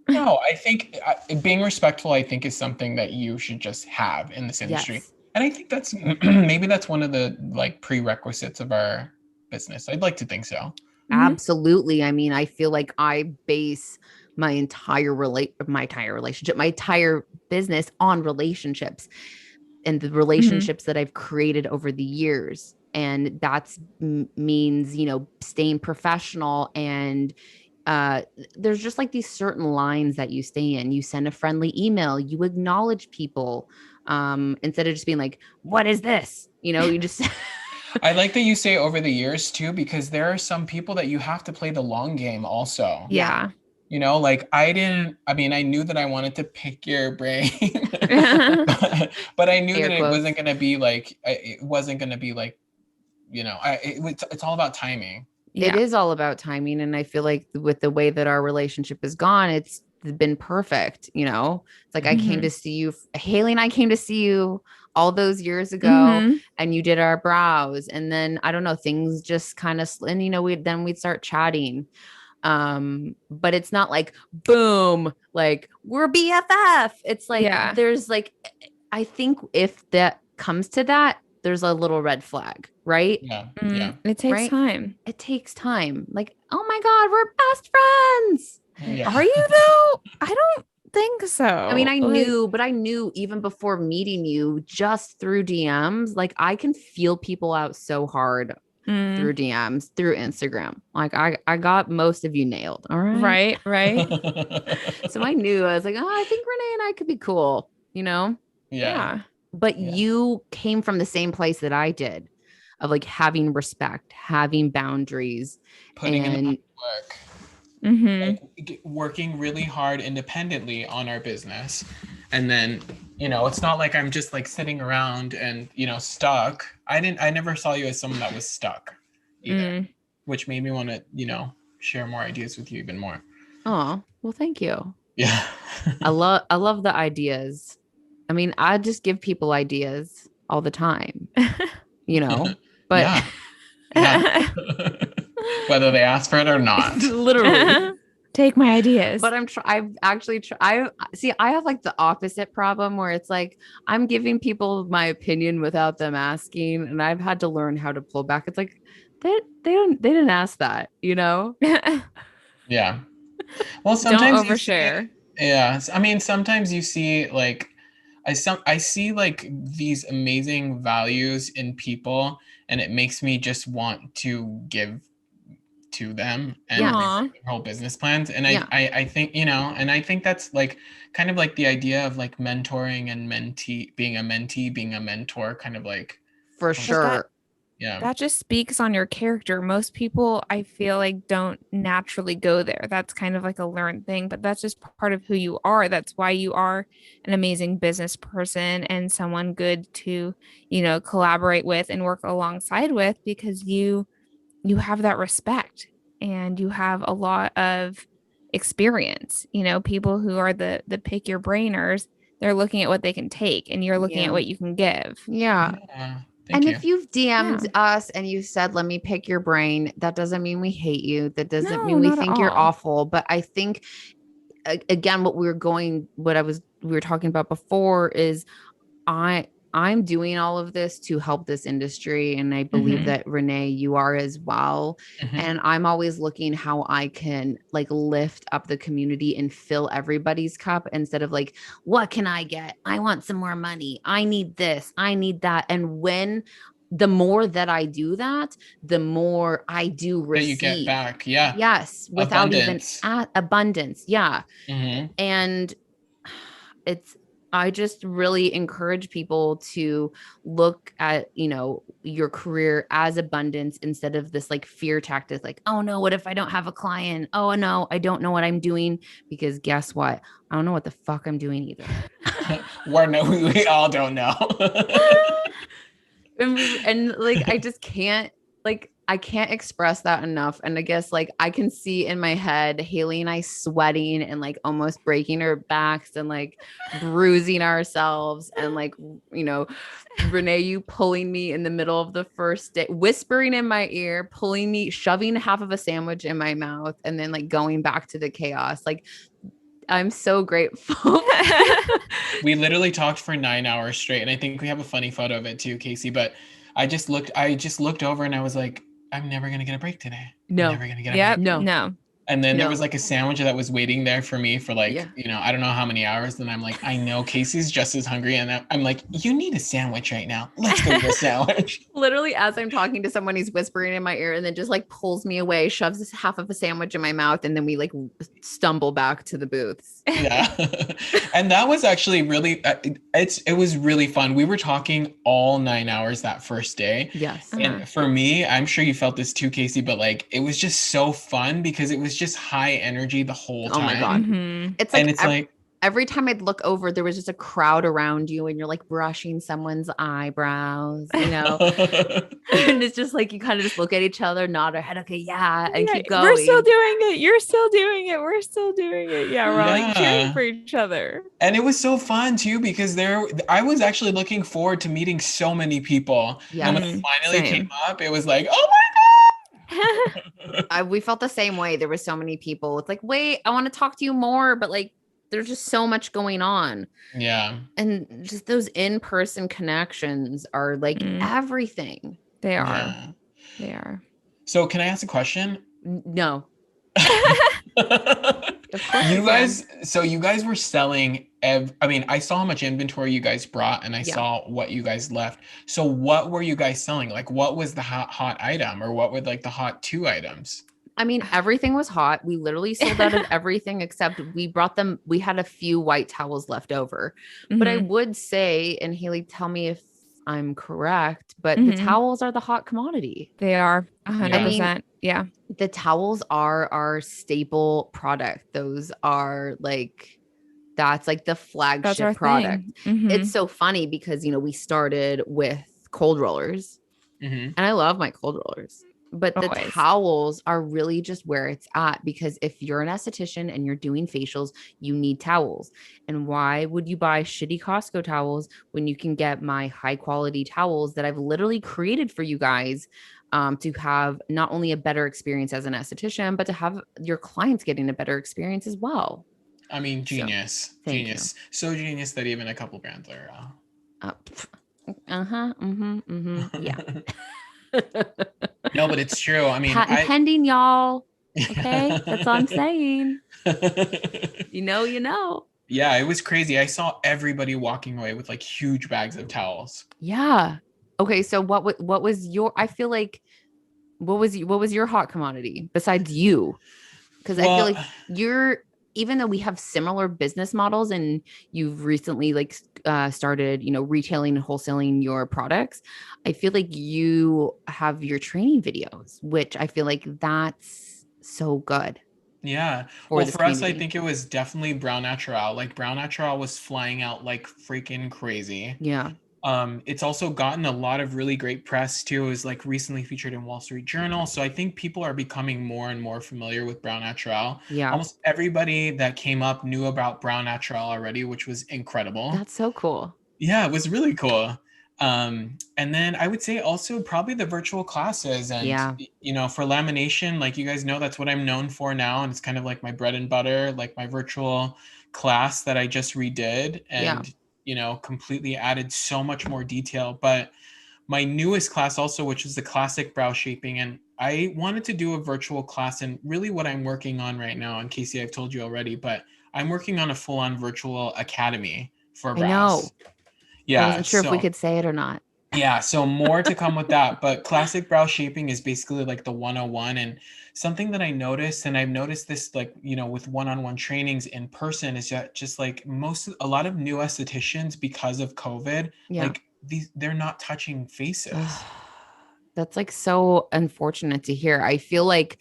No, I think being respectful, I think, is something that you should just have in this industry. Yes. And I think that's maybe that's one of the like prerequisites of our business. I'd like to think so. Mhm. Absolutely. I mean, I feel like I base my entire relationship, my entire business on relationships and the relationships that I've created over the years. And that's means, you know, staying professional and uh there's just like these certain lines that you stay in. You send a friendly email, you acknowledge people instead of just being like, what is this? You know, you just I like that you say over the years too, because there are some people that you have to play the long game also. Yeah. You know, like I mean, I knew that I wanted to pick your brain, but I knew air that it quotes. wasn't going to be like, it wasn't going to be like, you know, it's all about timing. It Yeah. is all about timing. And I feel like with the way that our relationship has gone, it's been perfect. You know, it's like I came to Mhm. see you, Haley and I came to see you all those years ago Mhm. and you did our brows. And then I don't know, things just kind of, and you know, we'd start chatting. But it's not like boom, like we're BFF. It's like Yeah. there's like, I think if that comes to that, there's a little red flag, right? Yeah. Yeah. It takes Right? time. It takes time. Like, oh my God, we're best friends. Yeah. Are you though? I don't think I mean, so. I Like, knew, but I knew even before meeting you just through DMs, like I can feel people out so hard mm, through DMs, through Instagram. Like I got most of you nailed. All right. right, right. So I knew I was like, oh, I think Renee and I could be cool, you know? Yeah. Yeah. But Yeah. you came from the same place that I did of like having respect, having boundaries, Putting in the and work. Mhm. Like working really hard independently on our business. And then, you know, it's not like I'm just like sitting around and, you know, stuck. I never saw you as someone that was stuck either, Mm. which made me want to, you know, share more ideas with you even more. oh, well, thank you. Yeah. I love the ideas. I mean, I just give people ideas all the time, you know, but Yeah. Yeah. Whether they ask for it or not. literally. Take my ideas. But I've actually I see I have like the opposite problem where it's like I'm giving people my opinion without them asking, and I've had to learn how to pull back. It's like they didn't ask that, you know? Yeah. Well, Don't sometimes you see, overshare. yeah. I mean, sometimes you see like I see like these amazing values in people, and it makes me just want to give to them and Yes. Aw. rewrite their whole business plans. And Yeah, I think, you know, and I think that's like kind of like the idea of like mentoring and mentee, being a mentor, kind of like, for But that sure. yeah. that just speaks on your character. Most people, I feel like, don't naturally go there. That's kind of like a learned thing, but that's just part of who you are. That's why you are an amazing business person and someone good to, collaborate with and work alongside with, because you have that respect and you have a lot of experience. People who are the pick your brainers, they're looking at what they can take and you're looking at Yeah. what you can give. Yeah. Yeah. Thank And you. if you've DM'd Yeah. us and you said, let me pick your brain, that doesn't mean we hate you. That doesn't No, mean we not at think you're all. awful. But I think, again, we were talking about before is I'm doing all of this to help this industry. And I believe Mhm. that Renee, you are as well. Mhm. And I'm always looking how I can like lift up the community and fill everybody's cup instead of like, what can I get? I want some more money. I need this. I need that. And when the more that I do that, the more I do That you get receive. back. Yeah. Yes, without even Abundance. abundance. Yeah. Hmm. And it's I just really encourage people to look at, your career as abundance instead of this like fear tactic, like, oh no, what if I don't have a client? Oh no, I don't know what I'm doing. Because guess what? I don't know what the fuck I'm doing either. We all don't know. And like I just can't, like I can't express that enough. And I guess like I can see in my head Haley and I sweating and like almost breaking our backs and like bruising ourselves and like, you know, Renee, you pulling me in the middle of the first day, whispering in my ear, pulling me, shoving half of a sandwich in my mouth, and then like going back to the chaos. Like I'm so grateful. We literally talked for 9 hours straight, and I think we have a funny photo of it too, Casey. But I just looked over and I was like, I'm never gonna get a break today. I'm No, never gonna get a Yep. break. no, No. And then there was no. like a sandwich that was waiting there for me for like, Yeah. I don't know how many hours. And I'm like, I know Casey's just as hungry. And I'm like, you need a sandwich right now. Let's go get a sandwich. Literally, as I'm talking to someone, he's whispering in my ear and then just like pulls me away, shoves this half of a sandwich in my mouth, and then we like stumble back to the booths. Yeah. And that was actually really, it was really fun. We were talking all 9 hours that first day. Yes. And for me, I'm sure you felt this too, Casey, but like it was just so fun because it was just high energy the whole Oh my time. God. Mhm. It's like And it's like, every time I'd look over, there was just a crowd around you and you're like brushing someone's eyebrows, you know? And it's just like you kind of just look at each other, nod our head, okay, yeah, and Yeah, keep we're still going. doing it. You're still doing it. We're still doing it. Yeah, we're all like cheering Yeah. for each other. And it was so fun too because I was actually looking forward to meeting so many people. And when it Yes. finally came Same. up, it was like, oh my God. We felt the same way. There were so many people. It's like, wait, I want to talk to you more, but like there's just so much going on. Yeah. And just those in-person connections are like Mm. everything. They are. Yeah. They are. So can I ask a question? No. You Of course you can. guys, so you guys were selling I mean, I saw how much inventory you guys brought and I Yeah. saw what you guys left. So what were you guys selling? Like what was the hot item or what were like the hot two items? I mean, everything was hot. We literally sold out of everything except we brought them. We had a few white towels left over. But I Mhm. would say, and Haley, tell me if I'm correct, but the Mhm. towels are the hot commodity. They are I 100%. Yeah. The towels are our staple product. Those are like, that's like the That's flagship our product. thing. Mhm. It's so funny because, we started with cold rollers. Mm-hmm. And I love my cold rollers. But the Always. towels are really just where it's at because if you're an esthetician and you're doing facials, you need towels. And why would you buy shitty Costco towels when you can get my high quality towels that I've literally created for you guys to have not only a better experience as an esthetician, but to have your clients getting a better experience as well. I mean, So, genius. thank Genius. So genius that even a couple brands are Yeah. No, but it's true. I mean, Patent pending, y'all. Okay, Yeah. that's all I'm saying. You know. Yeah, it was crazy. I saw everybody walking away with like huge bags of towels. Yeah. Okay, so what was your? I feel like what was your hot commodity besides you? Because I feel Well, like you're, even though we have similar business models and you've recently like started, retailing and wholesaling your products, I feel like you have your training videos, which I feel like that's so good yeah. for Well, this for us, I community. think it was definitely Brown Natural. Like Brown Natural was flying out like freaking crazy. Yeah. It's also gotten a lot of really great press too. It was like recently featured in Wall Street Journal. So I think people are becoming more and more familiar with Brown Natural. Yeah. Almost everybody that came up knew about Brown Natural already, which was incredible. That's so cool. Yeah, it was really cool. And then I would say also probably the virtual classes and, Yeah. For lamination, like you guys know, that's what I'm known for now. And it's kind of like my bread and butter, like my virtual class that I just redid Yeah. and, completely added so much more detail. But my newest class also, which is the classic brow shaping. And I wanted to do a virtual class and really what I'm working on right now, and Casey, I've told you already, but I'm working on a full-on virtual academy for I know. brows. Yeah, I wasn't sure if we could say it or not. Yeah, so more to come with that, but classic brow shaping is basically like the 101 and something that I noticed and I've noticed this like, with one-on-one trainings in person is that just like a lot of new estheticians because of COVID, Yeah. like they're not touching faces. That's like so unfortunate to hear. I feel like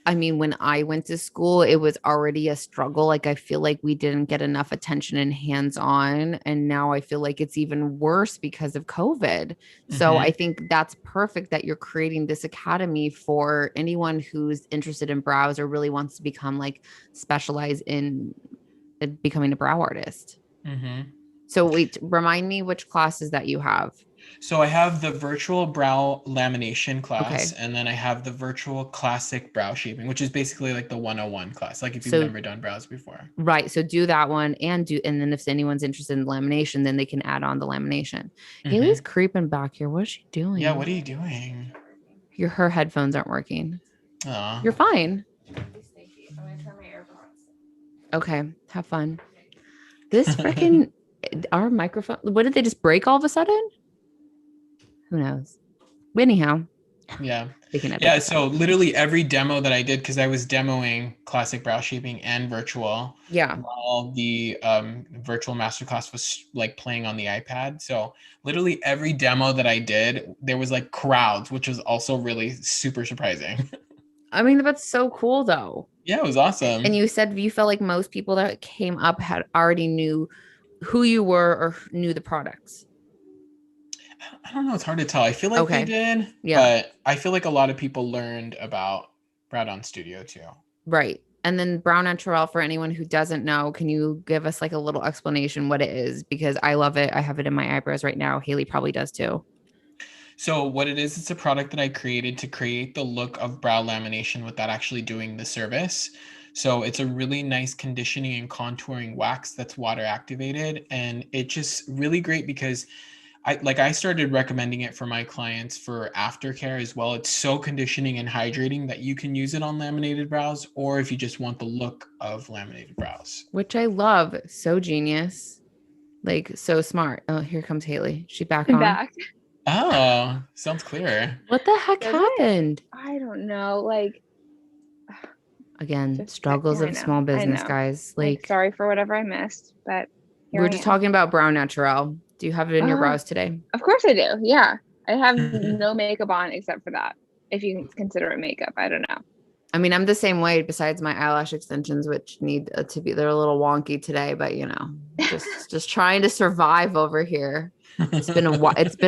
I mean, when I went to school, it was already a struggle. Like, I feel like we didn't get enough attention and hands on. And now I feel like it's even worse because of COVID. So I Hmm. think that's perfect that you're creating this academy for anyone who's interested in brows or really wants to become like specialized in becoming a brow artist. Hmm. So, wait, remind me which classes that you have. So I have the virtual brow lamination class, Okay. and then I have the virtual classic brow shaping, which is basically like the 101 class, like if you've So, never done brows before. right. So do that one and then if anyone's interested in lamination, then they can add on the lamination. Haley's Hmm. creeping back here. What is she Yeah, what doing? are you doing? Her headphones aren't working. Aw. You're fine. Okay. Have fun. This freaking our microphone. What did they just break all of a sudden? Who knows? Anyhow, Yeah. they can edit Yeah, this so out. literally every demo that I did, because I was demoing classic brow shaping and virtual Yeah. while the virtual masterclass was like playing on the iPad. So literally every demo that I did, there was like crowds, which was also really super surprising. I mean, that's so cool though. Yeah, it was And awesome. you said you felt like most people that came up had already knew who you were or knew the products. I don't know, it's hard to tell. I feel like they Okay. did, Yeah. but I feel like a lot of people learned about Brow Down Studio too. Right. And then brown naturel, for anyone who doesn't know, can you give us like a little explanation what it is? Because I love it. I have it in my eyebrows right now. Haley probably does too. So what it is, it's a product that I created to create the look of brow lamination without actually doing the service. So it's a really nice conditioning and contouring wax that's water activated. And it's just really great because I started recommending it for my clients for aftercare as well. It's so conditioning and hydrating that you can use it on laminated brows, or if you just want the look of laminated brows. Which I love. So genius. Like so smart. Oh, here comes Haley. She back I'm on. back. Oh, sounds clear. What the heck Does it? happened? I don't know. Like, Again, just struggles I of small know. I business, know. guys. Like, Like sorry for whatever I missed, but here we're I just am. talking about brown naturel. Do you have it in your Oh, brows today? of course I do. Yeah. I have no makeup on except for that. If you consider it makeup, I don't know. I mean, I'm the same way besides my eyelash extensions, which need to be, they're a little wonky today, but just trying to survive over here. It's been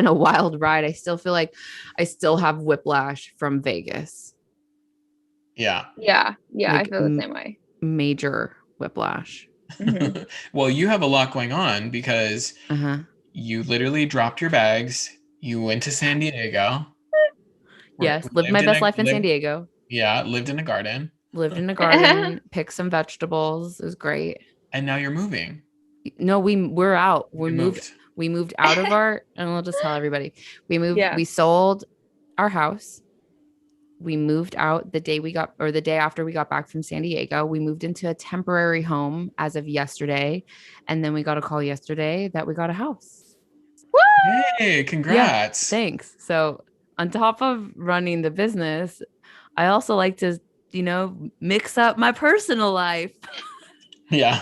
a wild ride. I still feel like I still have whiplash from Vegas, Yeah. Yeah. Yeah. I like feel the same way. major whiplash. Hmm. Well, you have a lot going on because Uh-huh. you literally dropped your bags. You went to San Diego. Yes, lived my best life in San Lived, Diego. yeah, lived in a garden, Lived in a garden, picked some vegetables. It was great. and now you're moving. No, we're out. You moved. We moved out of our, and I'll just tell everybody. Yeah. We sold our house. We moved out the day we got, or the day after we got back from San Diego. We moved into a temporary home as of yesterday. And then we got a call yesterday that we got a house. Hey, Yeah, congrats. thanks. So, on top of running the business, I also like to, mix up my personal life. Yeah.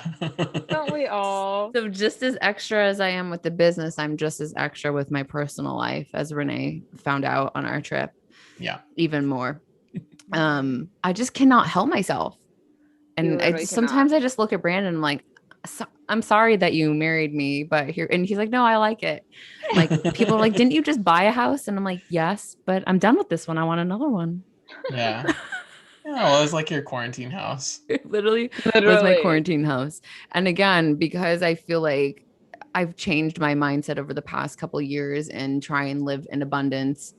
Don't we all? So, just as extra as I am with the business, I'm just as extra with my personal life, as Renee found out on our trip, Yeah. even more. I just cannot help myself. You And literally sometimes cannot. I just look at Brandon and I'm like, I'm sorry that you married me, but here, and he's like, no, I like it. Like, people are like, didn't you just buy a house? And I'm like, yes, but I'm done with this one. I want another one. Yeah. Yeah, well, it's like your quarantine house. It literally was my Literally. quarantine house. And again, because I feel like I've changed my mindset over the past couple years and try and live in abundance,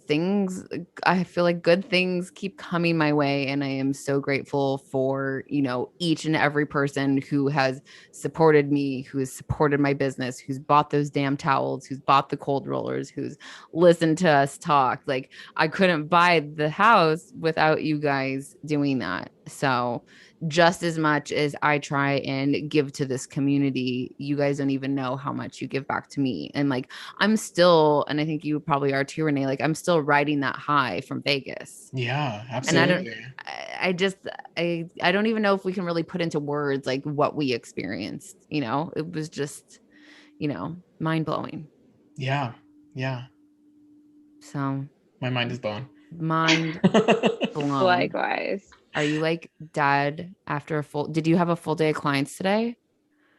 things, I feel like good things keep coming my way, and I am so grateful for each and every person who has supported me, who has supported my business, who's bought those damn towels, who's bought the cold rollers, who's listened to us talk. Like, I couldn't buy the house without you guys doing that. So just as much as I try and give to this community, you guys don't even know how much you give back to me. And like, I'm still, and I think you probably are too, Renee, like I'm still riding that high from Vegas. Yeah, And absolutely. I just, I don't even know if we can really put into words like what we experienced. It was just, mind blowing. Yeah. Yeah. So My mind is blown. Mind blown. Likewise. Are you like dead after did you have a full day of clients today?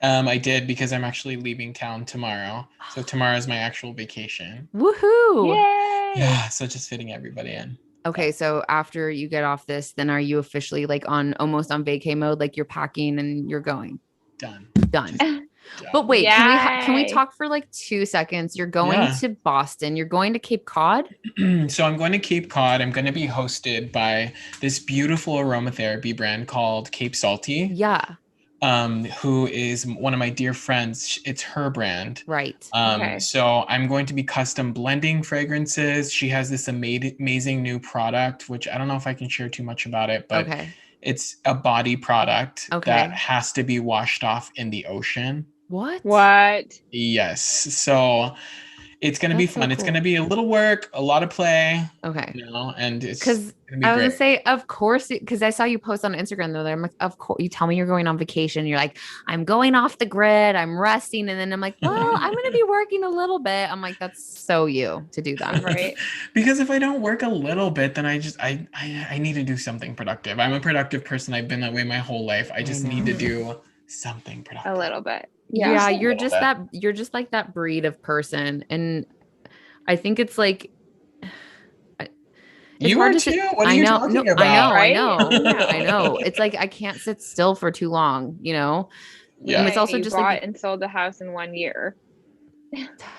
I did, because I'm actually leaving town tomorrow. So tomorrow is my actual vacation. Woohoo! Yay! Yeah, so just fitting everybody in. Okay, so after you get off this, then are you officially like almost on vacay mode? Like you're packing and you're going? Done. Done. Done. But wait, can we Yay. talk for like 2 seconds? You're going Yeah. to Boston. You're going to Cape Cod. So I'm going to Cape Cod. I'm going to be hosted by this beautiful aromatherapy brand called Cape Salty. Yeah. Who is one of my dear friends. It's her brand. Right. Okay. So I'm going to be custom blending fragrances. She has this amazing new product, which I don't know if I can share too much about it, but Okay. it's a body product Okay. that has to be washed off in the ocean. What? What? Yes. So it's going to be That's so fun. It's going to cool. be a little work, a lot of play, Okay. you know, and it's Because going to be I was great. gonna say, of course, because I saw you post on Instagram the other day. I'm like, of course, you tell me you're going on vacation. You're like, I'm going off the grid. I'm resting, and then I'm like, well, I'm gonna be working a little bit. I'm like, that's so you to do that, Right. Because if I don't work a little bit, then I need to do something productive. I'm a productive person. I've been that way my whole life. I just need to know. do something productive. A little bit. Yeah, Just a you're little just bit. you're just like that breed of person, and I think it's like it's You hard are to too. sit. What are I you know, talking no, about? Right? I know. It's like I can't sit still for too long, you know. Yeah. It's also You just bought like and sold a house in 1 year.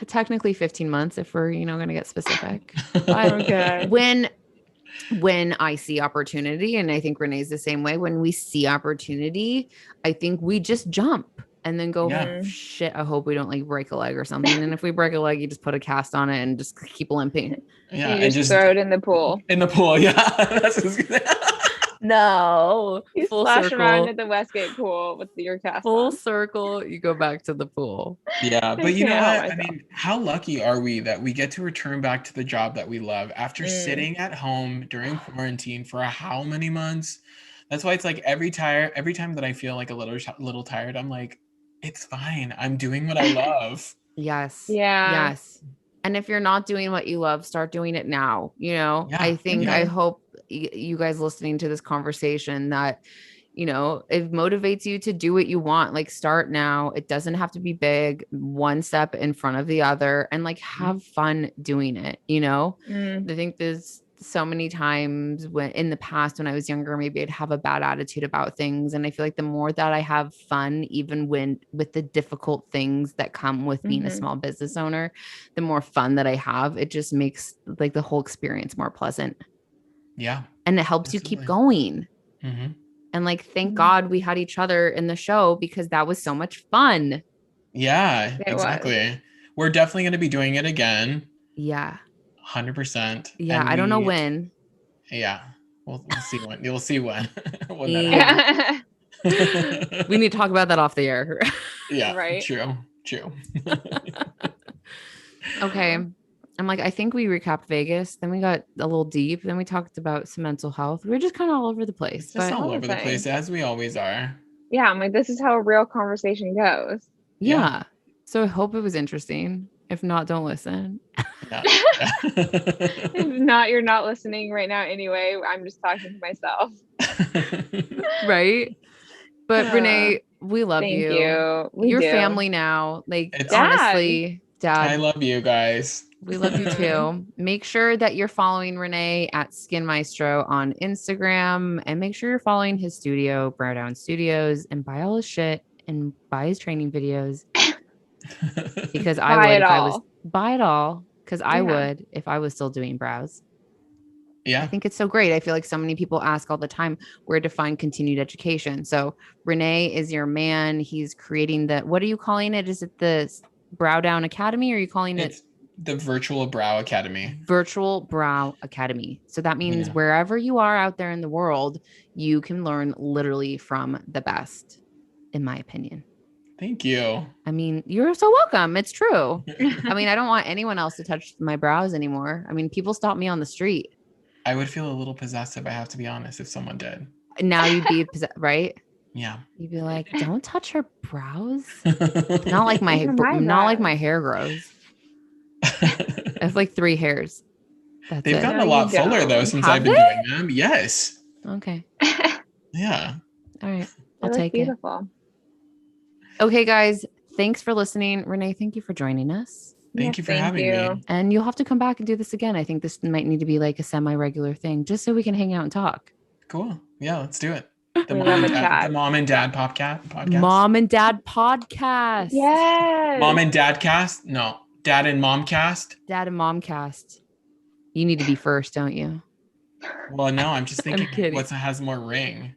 technically 15 months if we're, going to get specific. Okay. When I see opportunity, and I think Renee's the same way, when we see opportunity, I think we just jump and then go, Yeah. shit, I hope we don't like break a leg or something. And if we break a leg, you just put a cast on it and just keep limping. Yeah, You and just throw it in the pool. in the pool. Yeah, that's what's gonna. No, You full splash circle. around at the Westgate pool with your cast Full on. circle, you go back to the pool. Yeah, but you know can't help what? I myself. mean, how lucky are we that we get to return back to the job that we love after sitting at home during quarantine for how many months? That's why it's like every time that I feel like a little tired, I'm like, it's fine. I'm doing what I love. Yes. Yeah. Yes. And if you're not doing what you love, start doing it now. Yeah. I think, Yeah. I hope you guys listening to this conversation that, it motivates you to do what you want. Like start now. It doesn't have to be big, one step in front of the other, and like have fun doing it. Mm. I think there's so many times when in the past, when I was younger, maybe I'd have a bad attitude about things. And I feel like the more that I have fun, even with the difficult things that come with being a small business owner, the more fun that I have, it just makes like the whole experience more pleasant. Yeah. And it helps you keep going. Mm-hmm. And like, thank God we had each other in the show, because that was so much fun. Yeah, It exactly. was. We're definitely going to be doing it again. Yeah. 100%. Yeah. And I don't know when. Yeah. We'll see when. You'll see when when that Yeah. happens. We need to talk about that off the air. Yeah. Right. True. Okay. I'm like, I think we recapped Vegas. Then we got a little deep. Then we talked about some mental health. We are just kind of all over the place. It's just But all over the Everything. place, as we always are. Yeah, I'm like, this is how a real conversation goes. yeah. So I hope it was interesting. If not, don't listen. Yeah. If not, you're not listening right now anyway. I'm just talking to myself. Right. But Renee, we love Thank you. you. We You're do. family now. Like, It's- honestly, Dad. I love you guys. We love you too. Make sure that you're following Renee at Skin Maestro on Instagram, and make sure you're following his studio, Brow Down Studios, and buy all his shit and buy his training videos. Because I Buy would it if I all. was buy it all. Because I Yeah. would if I was still doing brows. I Yeah. think it's so great. I feel like so many people ask all the time where to find continued education. So Renee is your man. He's creating what are you calling it? Is it the Brow Down Academy, or are you calling it It's the Virtual Brow Academy. Virtual Brow Academy? So that means Yeah. wherever you are out there in the world, you can learn literally from the best, in my opinion. Thank you. I mean, you're so welcome. It's true. I mean, I don't want anyone else to touch my brows anymore. I mean, people stop me on the street. I would feel a little possessive, I have to be honest, if someone did. Now you'd be right. Yeah. You'd be like, don't touch her brows. Not like Those are my not like brows. my hair grows. It's like 3 hairs. That's They've it. gotten No, a lot you fuller though don't. since Have I've been they? doing them. Yes. Okay. Yeah. All right. They I'll look take it. beautiful. Okay, guys. Thanks for listening. Renee, thank you for joining us. Thank you for having me. And you'll have to come back and do this again. I think this might need to be like a semi-regular thing, just so we can hang out and talk. Cool. Yeah, let's do it. We love a chat. The mom and dad podcast. Mom and Dad podcast. Yes. Mom and dad cast? No. Dad and mom cast? Dad and Mom cast. You need to be first, don't you? Well, no, I'm just thinking kidding. what has more ring.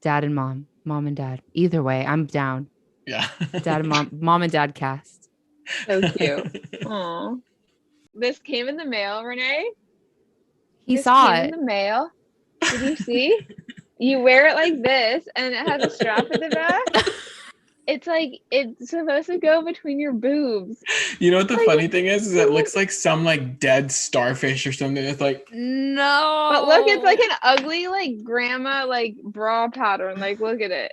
Dad and Mom. Mom and Dad. Either way, I'm down. Yeah. Dad and Mom. Mom and Dad cast. So cute. Aw. This came in the mail, Renee. He This saw came it. in the mail. Did you see? You wear it like this, and it has a strap at the back. It's like it's supposed to go between your boobs. You know what the Like, funny thing is it looks like some like dead starfish or something. It's like No. But look, it's like an ugly like grandma like bra pattern. Like look at it.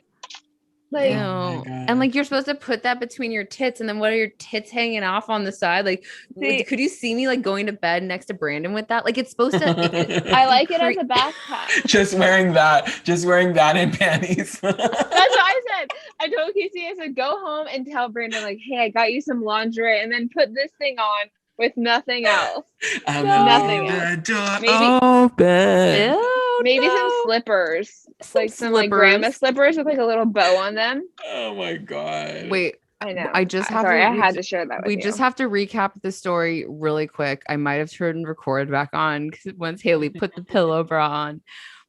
Like Ew. Oh my And God. like you're supposed to put that between your tits, and then what are your tits hanging off on the side? Like, See- could you see me like going to bed next to Brandon with that? Like, it's supposed to. I like it as a backpack. just wearing that in panties. That's what I said. I told Casey, I said, go home and tell Brandon, like, hey, I got you some lingerie, and then put this thing on with nothing else. I'm Nothing leaving else. the door Maybe- open. Ew, Maybe some no. slippers. Like some like slippers. grandma slippers with like a little bow on them. Oh my God. Wait, I know. I just have Sorry, to I had to share that with we you. just have to recap the story really quick. I might have turned record back on because once Haley put the pillow bra on,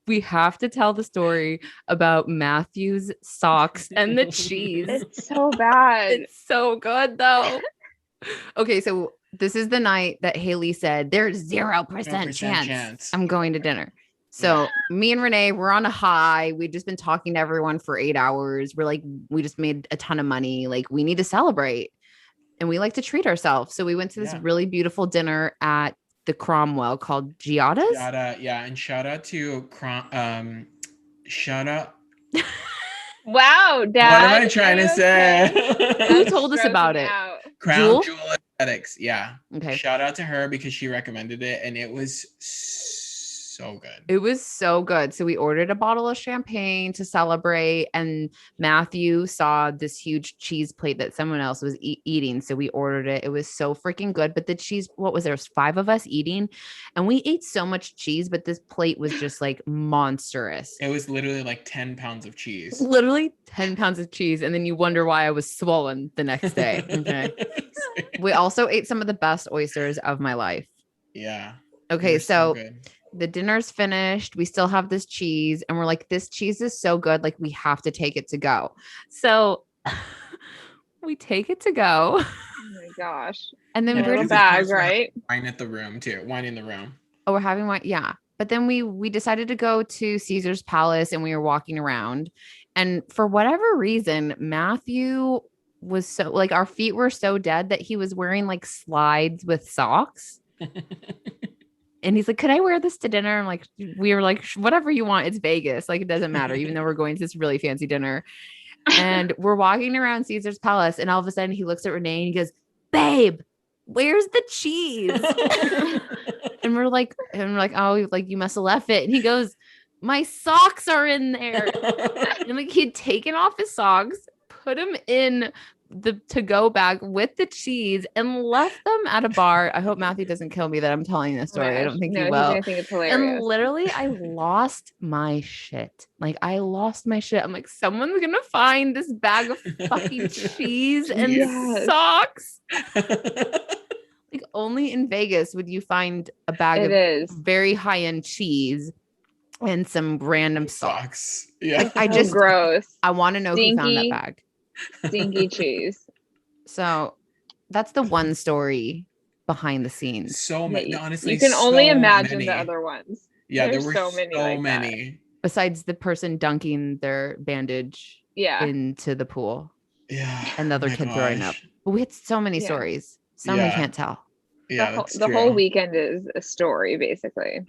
we have to tell the story about Matthew's socks and the cheese. It's so bad. It's so good though. Okay, so this is the night that Haley said there's 0% 0% chance I'm going to dinner. So me and Renee, we're on a high. We've just been talking to everyone for 8 hours. We're like, we just made a ton of money. Like, we need to celebrate. And we like to treat ourselves. So we went to this Yeah. really beautiful dinner at the Cromwell called Giada's. Yeah, and shout out to shout out. Wow, Dad. What am I trying are to you say? okay? Who I'm told us about stroking it? out. Crown Jewel? Jewel Aesthetics. Yeah. Okay. Shout out to her because she recommended it and it was so good. It was so good. So we ordered a bottle of champagne to celebrate, and Matthew saw this huge cheese plate that someone else was eating. So we ordered it. It was so freaking good. But the cheese, what was there? It was 5 of us eating, and we ate so much cheese, but this plate was just like monstrous. It was literally like 10 pounds of cheese. Literally 10 pounds of cheese. And then you wonder why I was swollen the next day. Okay. We also ate some of the best oysters of my life. Yeah. Okay. They're So good. the dinner's finished. We still have this cheese, and we're like, this cheese is so good. Like, we have to take it to go. So we take it to go. Oh my gosh. And then Yeah, we're Little because just, of bag, course we're right? Wine at the room too. Wine in the room. oh, we're having wine. Yeah. But then we decided to go to Caesar's Palace, and we were walking around. And for whatever reason, Matthew was so like, our feet were so dead that he was wearing like slides with socks. And he's like, could I wear this to dinner? I'm like, we were like, whatever you want. It's Vegas. Like, it doesn't matter, even though we're going to this really fancy dinner. And we're walking around Caesar's Palace. And all of a sudden he looks at Renee and he goes, babe, where's the cheese? And we're like, oh, like you must have left it. And he goes, my socks are in there. And like, he'd taken off his socks, put them in the to-go bag with the cheese, and left them at a bar. I hope Matthew doesn't kill me that I'm telling this story. I don't think no, he he's will. gonna think it's And hilarious. literally, I lost my shit. Like, I lost my shit. I'm like, someone's gonna find this bag of fucking cheese and Yes. socks. Like, only in Vegas would you find a bag It of is. very high-end cheese and some random socks. Socks. Yeah. I So just- gross. I want to know who found that Stinky. bag. Stinky cheese. So that's the one story behind the scenes. So many. Yeah, Honestly, you can only so imagine many. the other ones. Yeah, there There's were so many like that. Besides the person dunking their bandage Yeah. into the pool Yeah. and the other Oh my kid throwing up. gosh. But we had so many Yeah. stories. Some we Yeah. can't tell. Yeah, the that's the true. whole weekend is a story, basically.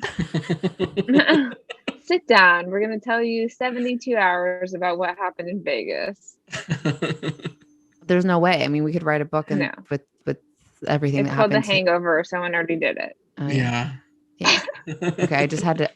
Sit down. We're going to tell you 72 hours about what happened in Vegas. There's no way. I mean, we could write a book and No. with everything It's that called The happened. Hangover. Someone already did it. Oh, yeah. Yeah. Yeah. Okay. I just had to